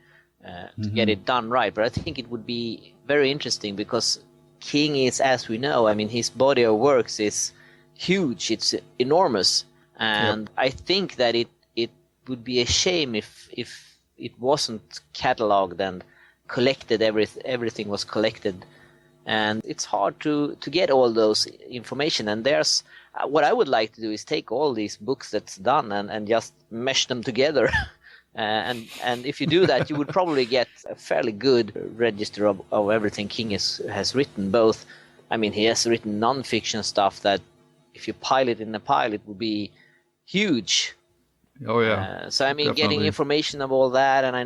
to get it done right. But I think it would be very interesting, because King is, as we know, I mean, his body of works is huge. It's enormous, and I think that it would be a shame if it wasn't cataloged and collected. Everything was collected, and it's hard to get all those information. And there's what I would like to do is take all these books that's done and just mesh them together. And if you do that, you would probably get a fairly good register of everything King has written. Both, I mean, he has written non-fiction stuff that if you pile it in a pile, it would be huge. Oh yeah. So I mean, Definitely. getting information of all that, and I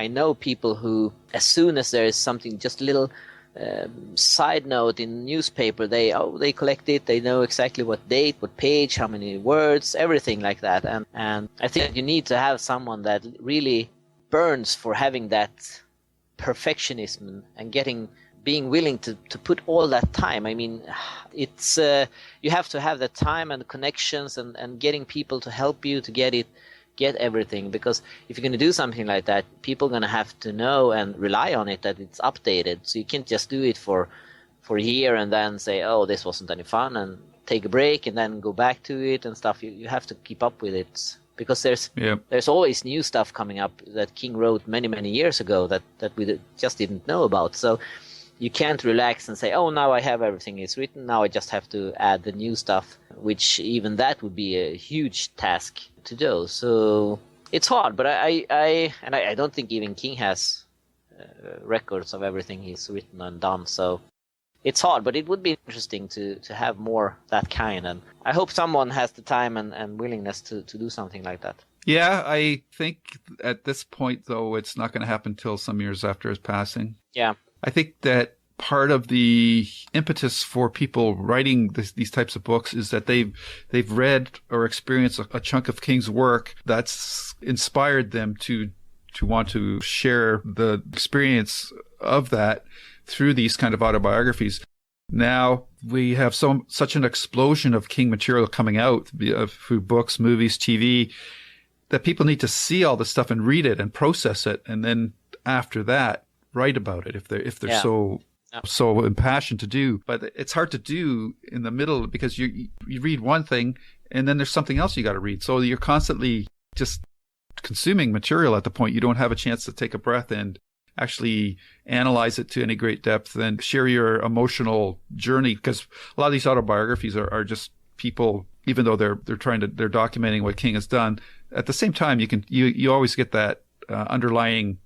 know people who, as soon as there is something, just a little side note in newspaper, they collect it. They know exactly what date, what page, how many words, everything like that. And I think you need to have someone that really burns for having that perfectionism and being willing to put all that time. I mean, it's you have to have the time and the connections and getting people to help you to get everything, because if you're going to do something like that, people are going to have to know and rely on it, that it's updated. So you can't just do it for a year and then say, oh, this wasn't any fun, and take a break and then go back to it and stuff. You have to keep up with it, because there's always new stuff coming up that King wrote many years ago that we just didn't know about. So you can't relax and say, oh, now I have everything is written, now I just have to add the new stuff, which even that would be a huge task to do. So it's hard, but I don't think even King has records of everything he's written and done. So it's hard, but it would be interesting to have more that kind. And I hope someone has the time and willingness to do something like that. Yeah, I think at this point, though, it's not going to happen till some years after his passing. Yeah. I think that part of the impetus for people writing these types of books is that they've read or experienced a chunk of King's work that's inspired them to want to share the experience of that through these kind of autobiographies. Now we have such an explosion of King material coming out through books, movies, TV, that people need to see all this stuff and read it and process it, and then after that write about it if they're so impassioned to do. But it's hard to do in the middle, because you read one thing and then there's something else you got to read. So you're constantly just consuming material at the point you don't have a chance to take a breath and actually analyze it to any great depth and share your emotional journey. Because a lot of these autobiographies are just people, even though they're documenting what King has done, at the same time you always get that underlying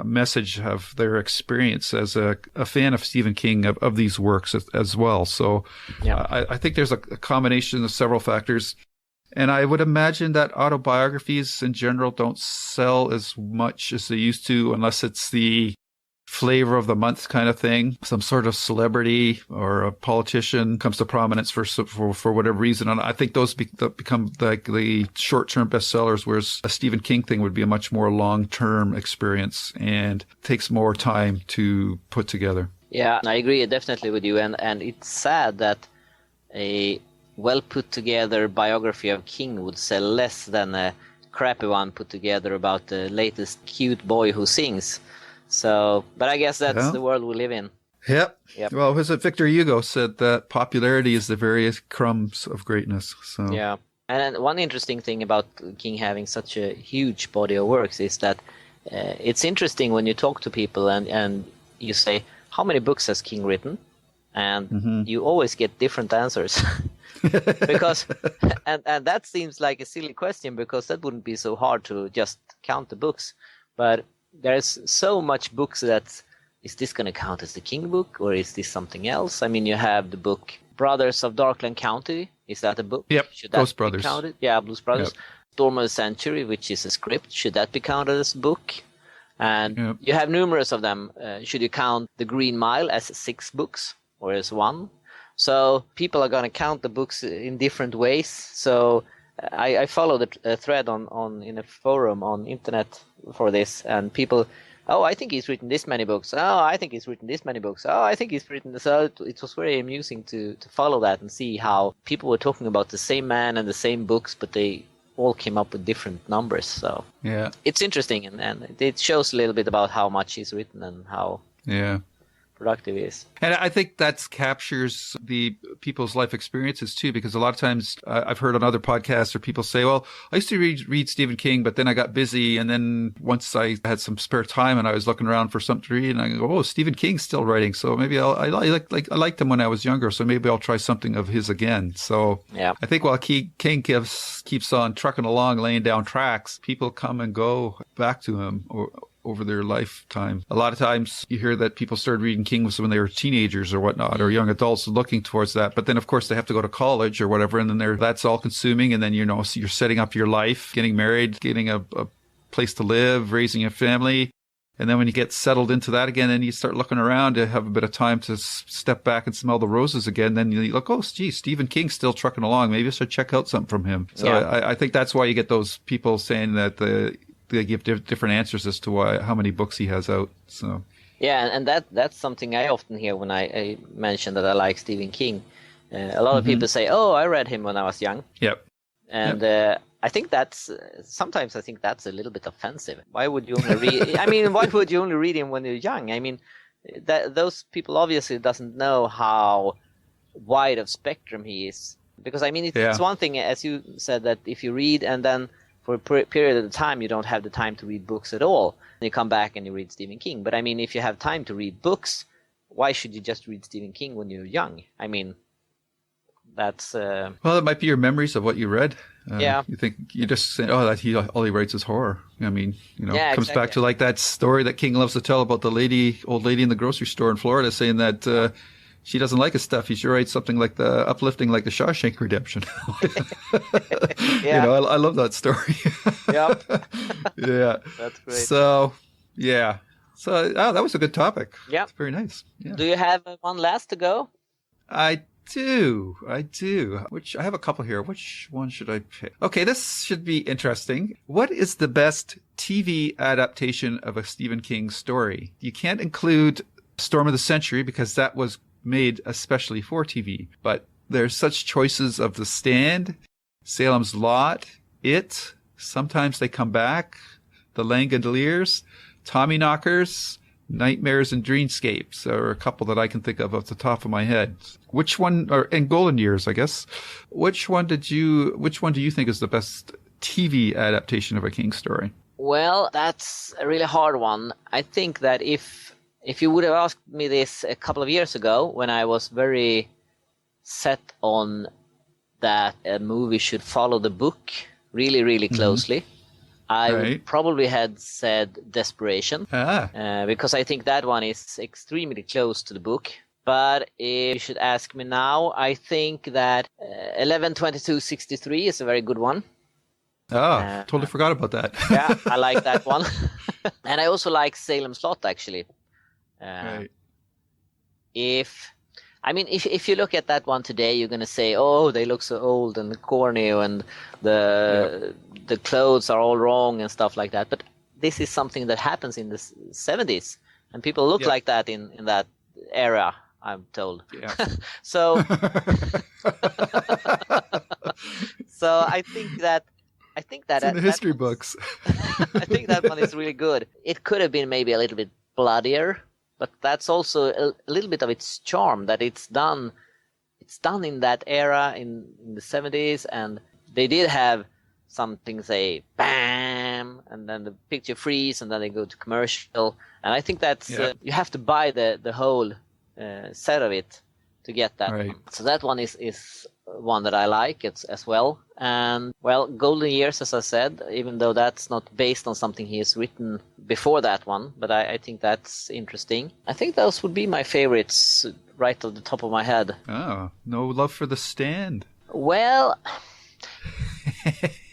message of their experience as a fan of Stephen King of these works as well. So I think there's a combination of several factors. And I would imagine that autobiographies in general don't sell as much as they used to, unless it's the flavor of the month kind of thing. Some sort of celebrity or a politician comes to prominence for whatever reason. And I think those become like the short-term bestsellers, whereas a Stephen King thing would be a much more long-term experience and takes more time to put together. Yeah, I agree definitely with you. And it's sad that a well put together biography of King would sell less than a crappy one put together about the latest cute boy who sings. So, but I guess that's the world we live in. Yep. Yep. Well, was it Victor Hugo said that popularity is the various crumbs of greatness. So yeah. And one interesting thing about King having such a huge body of works is that it's interesting when you talk to people and you say, how many books has King written? And you always get different answers. Because and that seems like a silly question, because that wouldn't be so hard to just count the books. But there's so much books that, is this going to count as the King book, or is this something else? I mean, you have the book Brothers of Darkland County. Is that a book? Yep. Should that Ghost be Brothers. counted? Yeah, Blues Brothers. Yep. Storm of the Century, which is a script. Should that be counted as a book? And you have numerous of them. Should you count The Green Mile as 6 books or as 1? So people are going to count the books in different ways. So I followed a thread in a forum on internet for this, and people, oh, I think he's written this many books. Oh, I think he's written this many books. Oh, I think he's written this. So it was very amusing to follow that and see how people were talking about the same man and the same books, but they all came up with different numbers. So yeah, it's interesting, and it shows a little bit about how much he's written and how. Yeah. productive he is. And I think that captures the people's life experiences too, because a lot of times I've heard on other podcasts where people say, well, I used to read Stephen King, but then I got busy. And then once I had some spare time and I was looking around for something to read, and I go, oh, Stephen King's still writing. So maybe I liked him when I was younger. So maybe I'll try something of his again. So yeah. I think while King keeps on trucking along, laying down tracks, people come and go back to him over their lifetime. A lot of times you hear that people started reading King when they were teenagers or whatnot, or young adults looking towards that. But then, of course, they have to go to college or whatever, and then that's all consuming. And then, so you're setting up your life, getting married, getting a place to live, raising a family. And then when you get settled into that again, then you start looking around to have a bit of time to step back and smell the roses again. Then you look, oh, geez, Stephen King's still trucking along. Maybe I should check out something from him. So yeah. I think that's why you get those people saying that they give different answers as to how many books he has out. So yeah, and that's something I often hear when I mention that I like Stephen King. A lot of people say, "Oh, I read him when I was young." Yep. And I think sometimes I think that's a little bit offensive. Why would you only read? I mean, why would you only read him when you're young? I mean, those people obviously doesn't know how wide of spectrum he is. Because I mean, it's one thing, as you said, that if you read and then for a period of time you don't have the time to read books at all, and you come back and you read Stephen King. But I mean, if you have time to read books, why should you just read Stephen King when you're young? I mean, that's well, it might be your memories of what you read. Yeah, you think you just say, oh, that all he writes is horror. I mean, yeah, it comes back to like that story that King loves to tell about the old lady in the grocery store in Florida saying that she doesn't like his stuff. He should write something like the uplifting, like the Shawshank Redemption. Yeah. I love that story. Yep. Yeah, that's great. So yeah, that was a good topic. Yeah, it's very nice. Yeah. Do you have one last to go? I do. Which I have a couple here. Which one should I pick? Okay, this should be interesting. What is the best TV adaptation of a Stephen King story? You can't include Storm of the Century because that was made especially for TV. But there's such choices of The Stand, Salem's Lot, It, Sometimes They Come Back, The Langoliers, Tommyknockers, Nightmares and Dreamscapes are a couple that I can think of off the top of my head. Which one, and Golden Years, I guess. Which one do you think is the best TV adaptation of a King story? Well, that's a really hard one. I think that if you would have asked me this a couple of years ago, when I was very set on that a movie should follow the book really, really closely, I would probably had said Desperation, because I think that one is extremely close to the book. But if you should ask me now, I think that 11/22/63 is a very good one. Oh, totally forgot about that. Yeah, I like that one. And I also like Salem's Lot, actually. Right. If you look at that one today, you're going to say, oh, they look so old and corny and the clothes are all wrong and stuff like that. But this is something that happens in the 70s, and people look like that in that era, I'm told. Yeah. So I think that it's in the history books. I think that one is really good. It could have been maybe a little bit bloodier, but that's also a little bit of its charm, that it's done in that era in the 70s, and they did have something say bam, and then the picture freeze, and then they go to commercial. And I think that's you have to buy the whole set of it to get that one. So that one is one that I like as well. And well, Golden Years, as I said, even though that's not based on something he has written before that one, but I think that's interesting. I think those would be my favorites right off the top of my head. Oh, no love for The Stand? Well,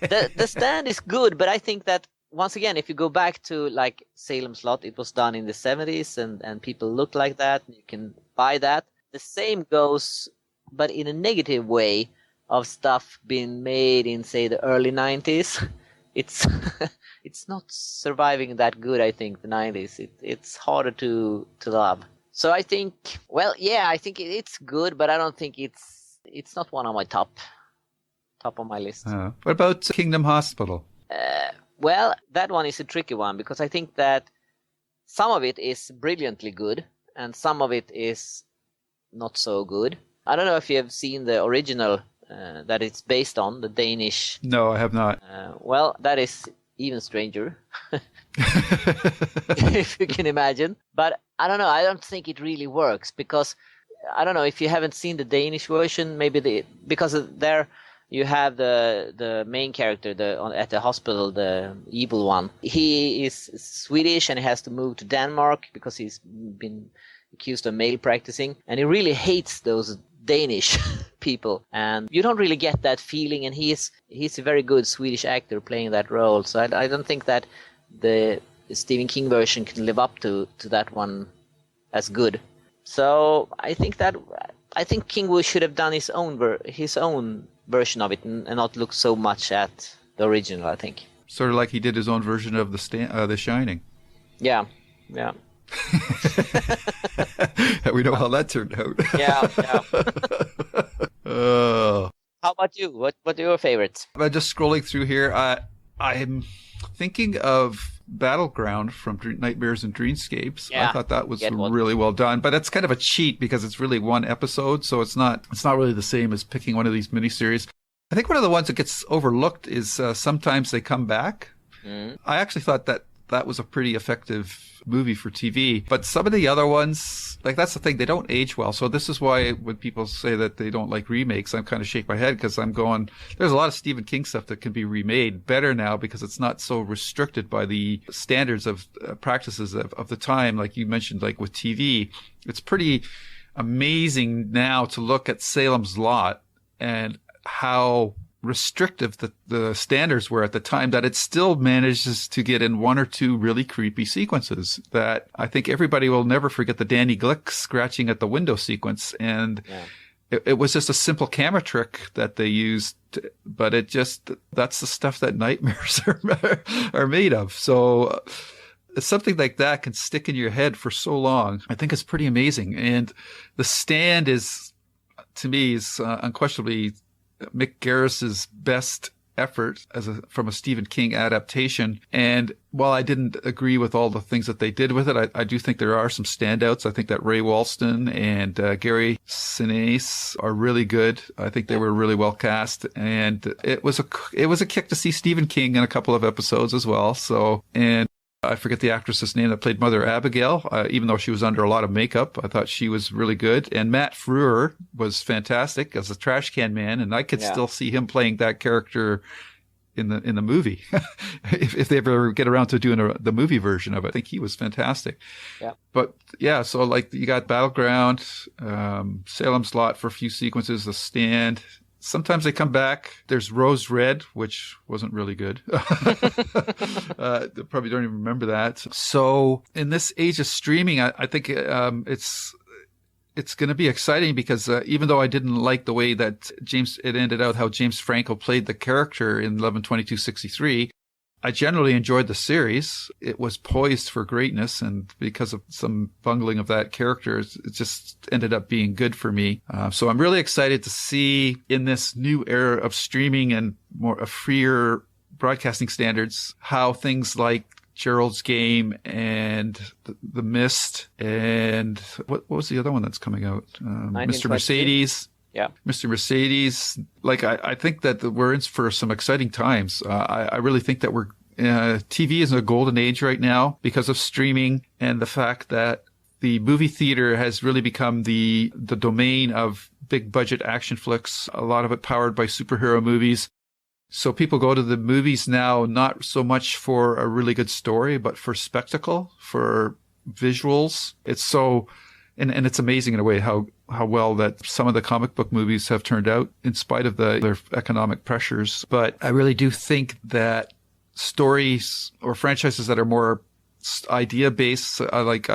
the Stand is good, but I think that once again, if you go back to like Salem's Lot, it was done in the 70s and people look like that. You can buy that. The same goes, but in a negative way, of stuff being made in, say, the early 90s. It's not surviving that good, I think, the 90s. It's harder to love. So I think, well, yeah, I think it's good, but I don't think it's not one of my top of my list. What about Kingdom Hospital? Well, that one is a tricky one, because I think that some of it is brilliantly good, and some of it is not so good. I don't know if you have seen the original that it's based on, the Danish. No, I have not. Well, that is even stranger, if you can imagine. But I don't know. I don't think it really works because I don't know if you haven't seen the Danish version. Maybe because there you have the main character at the hospital, the evil one. He is Swedish and he has to move to Denmark because he's been accused of male practicing, and he really hates those Danish people, and you don't really get that feeling, and he's a very good Swedish actor playing that role, so I don't think that the Stephen King version can live up to that one as good. So I think King should have done his own version of it and not look so much at the original, I think. Sort of like he did his own version of The Shining. Yeah. We know how that turned out. Yeah. How about you? What are your favorites? I'm just scrolling through here. I'm thinking of Battleground from Nightmares and Dreamscapes. Yeah, I thought that was really well done, but that's kind of a cheat because it's really one episode, so it's not really the same as picking one of these miniseries. I think one of the ones that gets overlooked is Sometimes They Come Back. I actually thought that was a pretty effective movie for TV. But some of the other ones, like that's the thing, they don't age well. So this is why when people say that they don't like remakes, I'm kind of shake my head because I'm going, there's a lot of Stephen King stuff that can be remade better now because it's not so restricted by the standards of practices of the time. Like you mentioned, like with TV, it's pretty amazing now to look at Salem's Lot and how restrictive the standards were at the time, that it still manages to get in one or two really creepy sequences that I think everybody will never forget. The Danny Glick scratching at the window sequence, and it was just a simple camera trick that they used, but that's the stuff that nightmares are made of. So something like that can stick in your head for so long. I think it's pretty amazing. And The Stand to me is unquestionably Mick Garris's best effort from a Stephen King adaptation. And while I didn't agree with all the things that they did with it, I do think there are some standouts. I think that Ray Walston and Gary Sinise are really good. I think they were really well cast, and it was a kick to see Stephen King in a couple of episodes as well. So, and I forget the actress's name that played Mother Abigail, even though she was under a lot of makeup. I thought she was really good. And Matt Frewer was fantastic as a trash can man, and I could still see him playing that character in the movie if they ever get around to doing the movie version of it. I think he was fantastic. Yeah. But yeah, so like you got Battleground, Salem's Lot for a few sequences, The Stand. Sometimes They Come Back. There's Rose Red, which wasn't really good. They probably don't even remember that. So in this age of streaming, I think it's going to be exciting because even though I didn't like the way that it ended out, how James Franco played the character in 11/22/63, I generally enjoyed the series. It was poised for greatness, and because of some bungling of that character, it just ended up being good for me. So I'm really excited to see in this new era of streaming and more freer broadcasting standards, how things like Gerald's Game and The Mist and what was the other one that's coming out? Mr. Mercedes. Yeah, Mr. Mercedes. Like, I think that we're in for some exciting times. I really think that TV is in a golden age right now because of streaming and the fact that the movie theater has really become the domain of big budget action flicks, a lot of it powered by superhero movies. So people go to the movies now, not so much for a really good story, but for spectacle, for visuals. And it's amazing in a way how well that some of the comic book movies have turned out in spite of their economic pressures. But I really do think that stories or franchises that are more idea based, I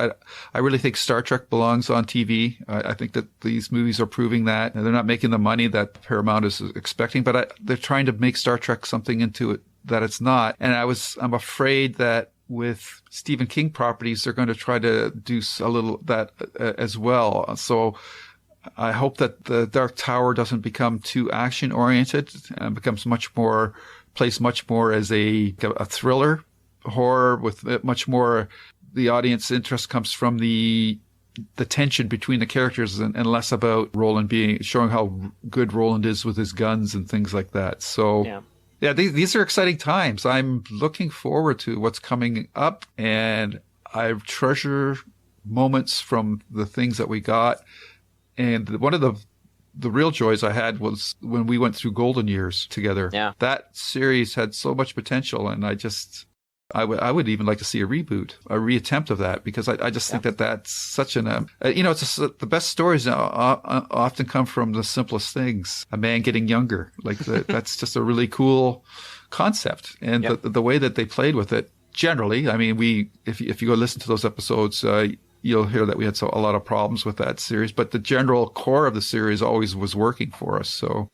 really think Star Trek belongs on TV. I think that these movies are proving that, and they're not making the money that Paramount is expecting, but they're trying to make Star Trek something into it that it's not. And I'm afraid that with Stephen King properties, they're going to try to do a little that as well. So I hope that the Dark Tower doesn't become too action oriented and becomes plays much more as a thriller horror with much more. The audience interest comes from the the tension between the characters and less about Roland showing how good Roland is with his guns and things like that. So yeah, these are exciting times. I'm looking forward to what's coming up, and I treasure moments from the things that we got. And one of the real joys I had was when we went through Golden Years together. Yeah. That series had so much potential, and I would even like to see a reboot, a reattempt of that, because I just think that that's such the best stories often come from the simplest things. A man getting younger, that's just a really cool concept, and the way that they played with it. Generally, I mean, if you go listen to those episodes, you'll hear that we had a lot of problems with that series, but the general core of the series always was working for us. So.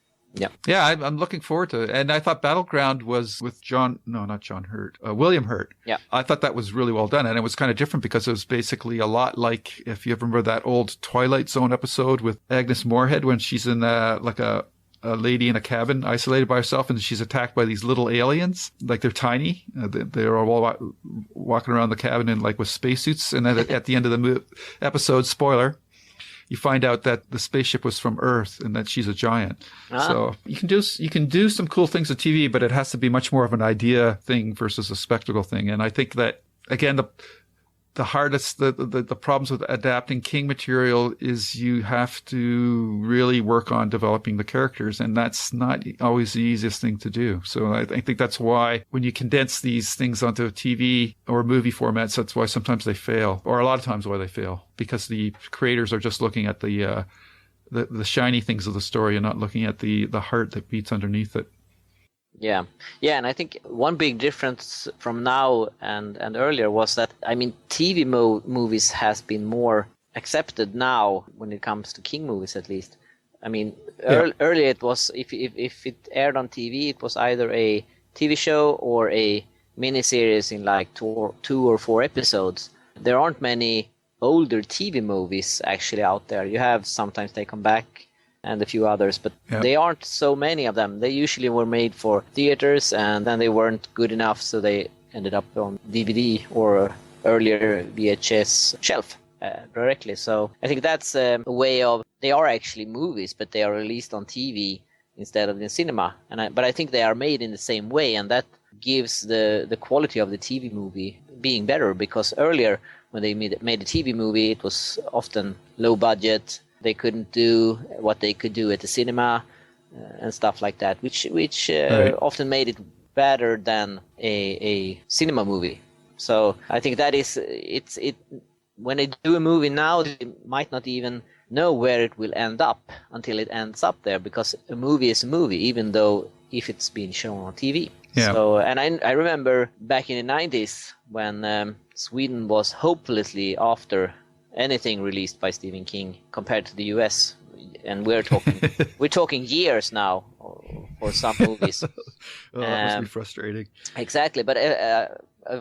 Yeah, I'm looking forward to it. And I thought Battleground was with William Hurt. Yeah. I thought that was really well done. And it was kind of different because it was basically a lot like, if you remember that old Twilight Zone episode with Agnes Moorehead when she's in like a lady in a cabin isolated by herself, and she's attacked by these little aliens. Like, they're tiny. They're all walking around the cabin in with spacesuits. And then at the end of the episode, spoiler, you find out that the spaceship was from Earth and that she's a giant. So you can do some cool things with TV, but it has to be much more of an idea thing versus a spectacle thing. And I think that, again, the hardest, the problems with adapting King material is you have to really work on developing the characters, and that's not always the easiest thing to do. So I think that's why when you condense these things onto a TV or movie formats, that's why sometimes they fail, or a lot of times why they fail, because the creators are just looking at the shiny things of the story and not looking at the heart that beats underneath it. Yeah, and I think one big difference from now and earlier was that, I mean, TV movies has been more accepted now when it comes to King movies, at least. I mean, earlier it was, if it aired on TV, it was either a TV show or a miniseries in like 2 or 4 episodes. There aren't many older TV movies actually out there. You have Sometimes They Come Back and a few others, but they aren't so many of them. They usually were made for theaters, and then they weren't good enough, so they ended up on DVD or earlier VHS shelf directly. So I think that's a way of, they are actually movies, but they are released on TV instead of in cinema. But I think they are made in the same way, and that gives the quality of the TV movie being better, because earlier when they made a TV movie, it was often low budget. They couldn't do what they could do at the cinema and stuff like that, which often made it better than a cinema movie. So I think that is it. When they do a movie now, they might not even know where it will end up until it ends up there, because a movie is a movie, even though if it's being shown on TV. Yeah. So, and I remember back in the 90s when Sweden was hopelessly after anything released by Stephen King compared to the US, and we're talking years now for some movies. That must be frustrating. Exactly, but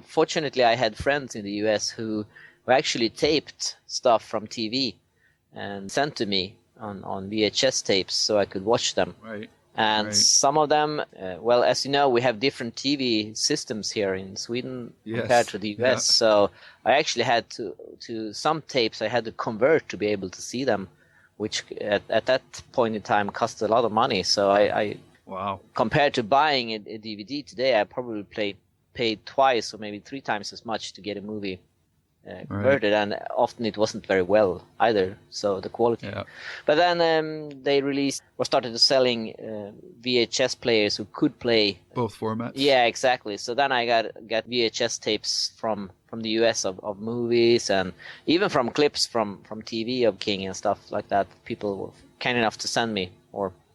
fortunately I had friends in the US who actually taped stuff from TV and sent to me on VHS tapes so I could watch them. Right. And some of them, well, as you know, we have different TV systems here in Sweden compared to the US. Yeah. So I actually had to some tapes I had to convert to be able to see them, which at that point in time cost a lot of money. So I compared to buying a DVD today, I probably paid twice or maybe 3 times as much to get a movie converted, and often it wasn't very well either, so the quality. Yeah. But then they started to selling VHS players who could play both formats. Yeah, exactly. So then I got VHS tapes from the US of movies, and even from clips from TV of King and stuff like that. People were kind enough to send me.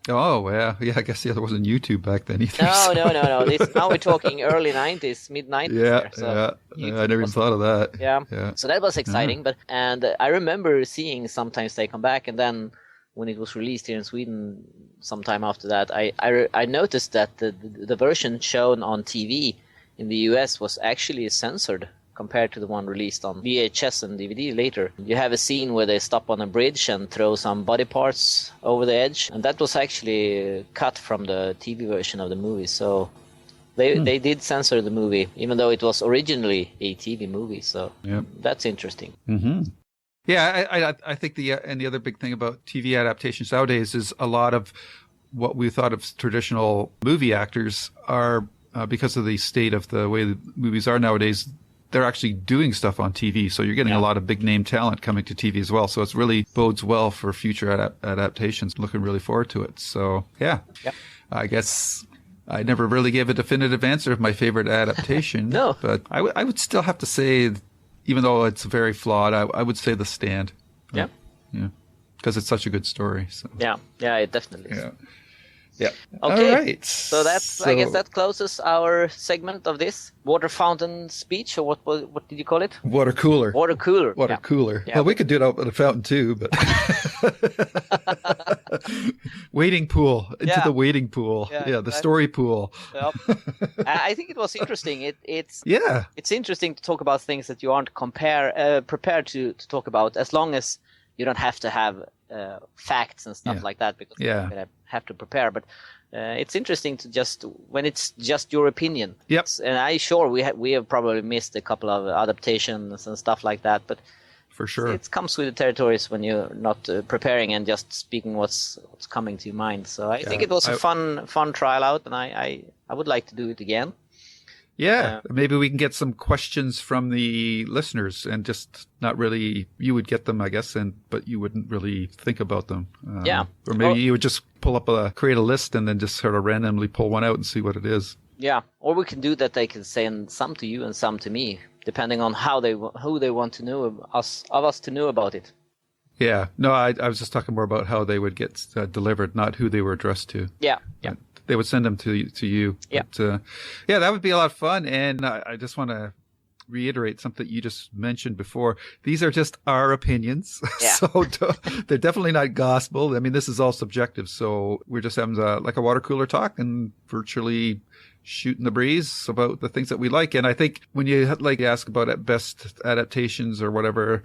Oh, yeah. I guess there wasn't YouTube back then either. No. Now we're talking early 90s, mid 90s. Yeah. I never even thought of that. Yeah. So that was exciting. And I remember seeing Sometimes They Come Back, and then when it was released here in Sweden sometime after that, I noticed that the version shown on TV in the US was actually censored compared to the one released on VHS and DVD later. You have a scene where they stop on a bridge and throw some body parts over the edge, and that was actually cut from the TV version of the movie. So they did censor the movie, even though it was originally a TV movie. So that's interesting. Mm-hmm. Yeah, I think the other big thing about TV adaptations nowadays is a lot of what we thought of traditional movie actors are because of the state of the way the movies are nowadays. They're actually doing stuff on TV, so you're getting a lot of big name talent coming to TV as well. So it's really bodes well for future adaptations. Looking really forward to it. So yeah, I guess I never really gave a definitive answer of my favorite adaptation. No, but I would still have to say, even though it's very flawed, I would say The Stand. Yeah. Because it's such a good story. So. Yeah, it definitely is. Yeah. Okay. All right. So I guess that closes our segment of this water fountain speech, or what did you call it? Water cooler. Water cooler. Water cooler. Yeah. Well, we could do it out at a fountain too, but wading pool into the wading pool. Yeah, the story pool. Yep. I think it was interesting. It's interesting to talk about things that you aren't prepared to talk about, as long as you don't have to have facts and stuff like that, because you're gonna have to prepare. But it's interesting to when it's just your opinion. Yep. And we have probably missed a couple of adaptations and stuff like that, but for sure it comes with the territories when you're not preparing and just speaking what's coming to your mind. So I think it was a fun trial out, and I would like to do it again. Yeah, maybe we can get some questions from the listeners, and just not really, you would get them, I guess, but you wouldn't really think about them. Or maybe you would just create a list and then just sort of randomly pull one out and see what it is. Yeah, or we can do that. They can send some to you and some to me, depending on who they want to know of us to know about it. Yeah, no, I was just talking more about how they would get delivered, not who they were addressed to. Yeah. They would send them to you. Yeah. But, that would be a lot of fun. And I just want to reiterate something you just mentioned before. These are just our opinions. Yeah. So they're definitely not gospel. I mean, this is all subjective. So we're just having like a water cooler talk and virtually shooting the breeze about the things that we like. And I think when you ask about best adaptations or whatever,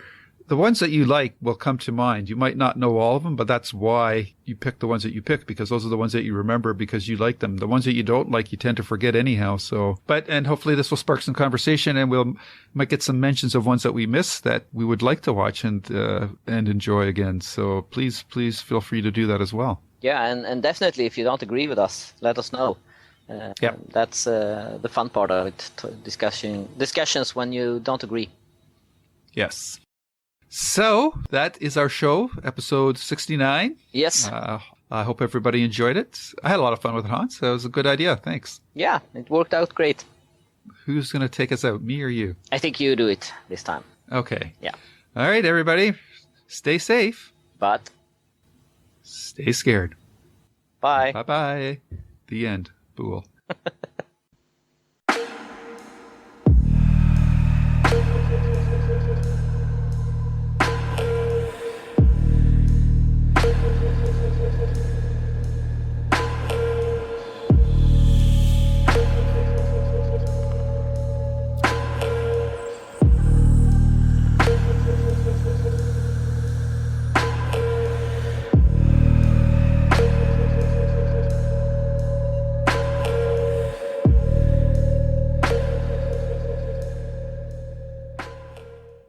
the ones that you like will come to mind. You might not know all of them, but that's why you pick the ones that you pick, because those are the ones that you remember because you like them. The ones that you don't like, you tend to forget anyhow. So, and hopefully this will spark some conversation, and might get some mentions of ones that we missed that we would like to watch and enjoy again. So please feel free to do that as well. Yeah, and definitely if you don't agree with us, let us know. That's the fun part of it. Discussions when you don't agree. Yes. So that is our show, episode 69. Yes. I hope everybody enjoyed it. I had a lot of fun with Hans. That was a good idea. Thanks. Yeah, it worked out great. Who's going to take us out, me or you? I think you do it this time. Okay. Yeah. All right, everybody. Stay safe. But stay scared. Bye. Bye-bye. The end. Bool.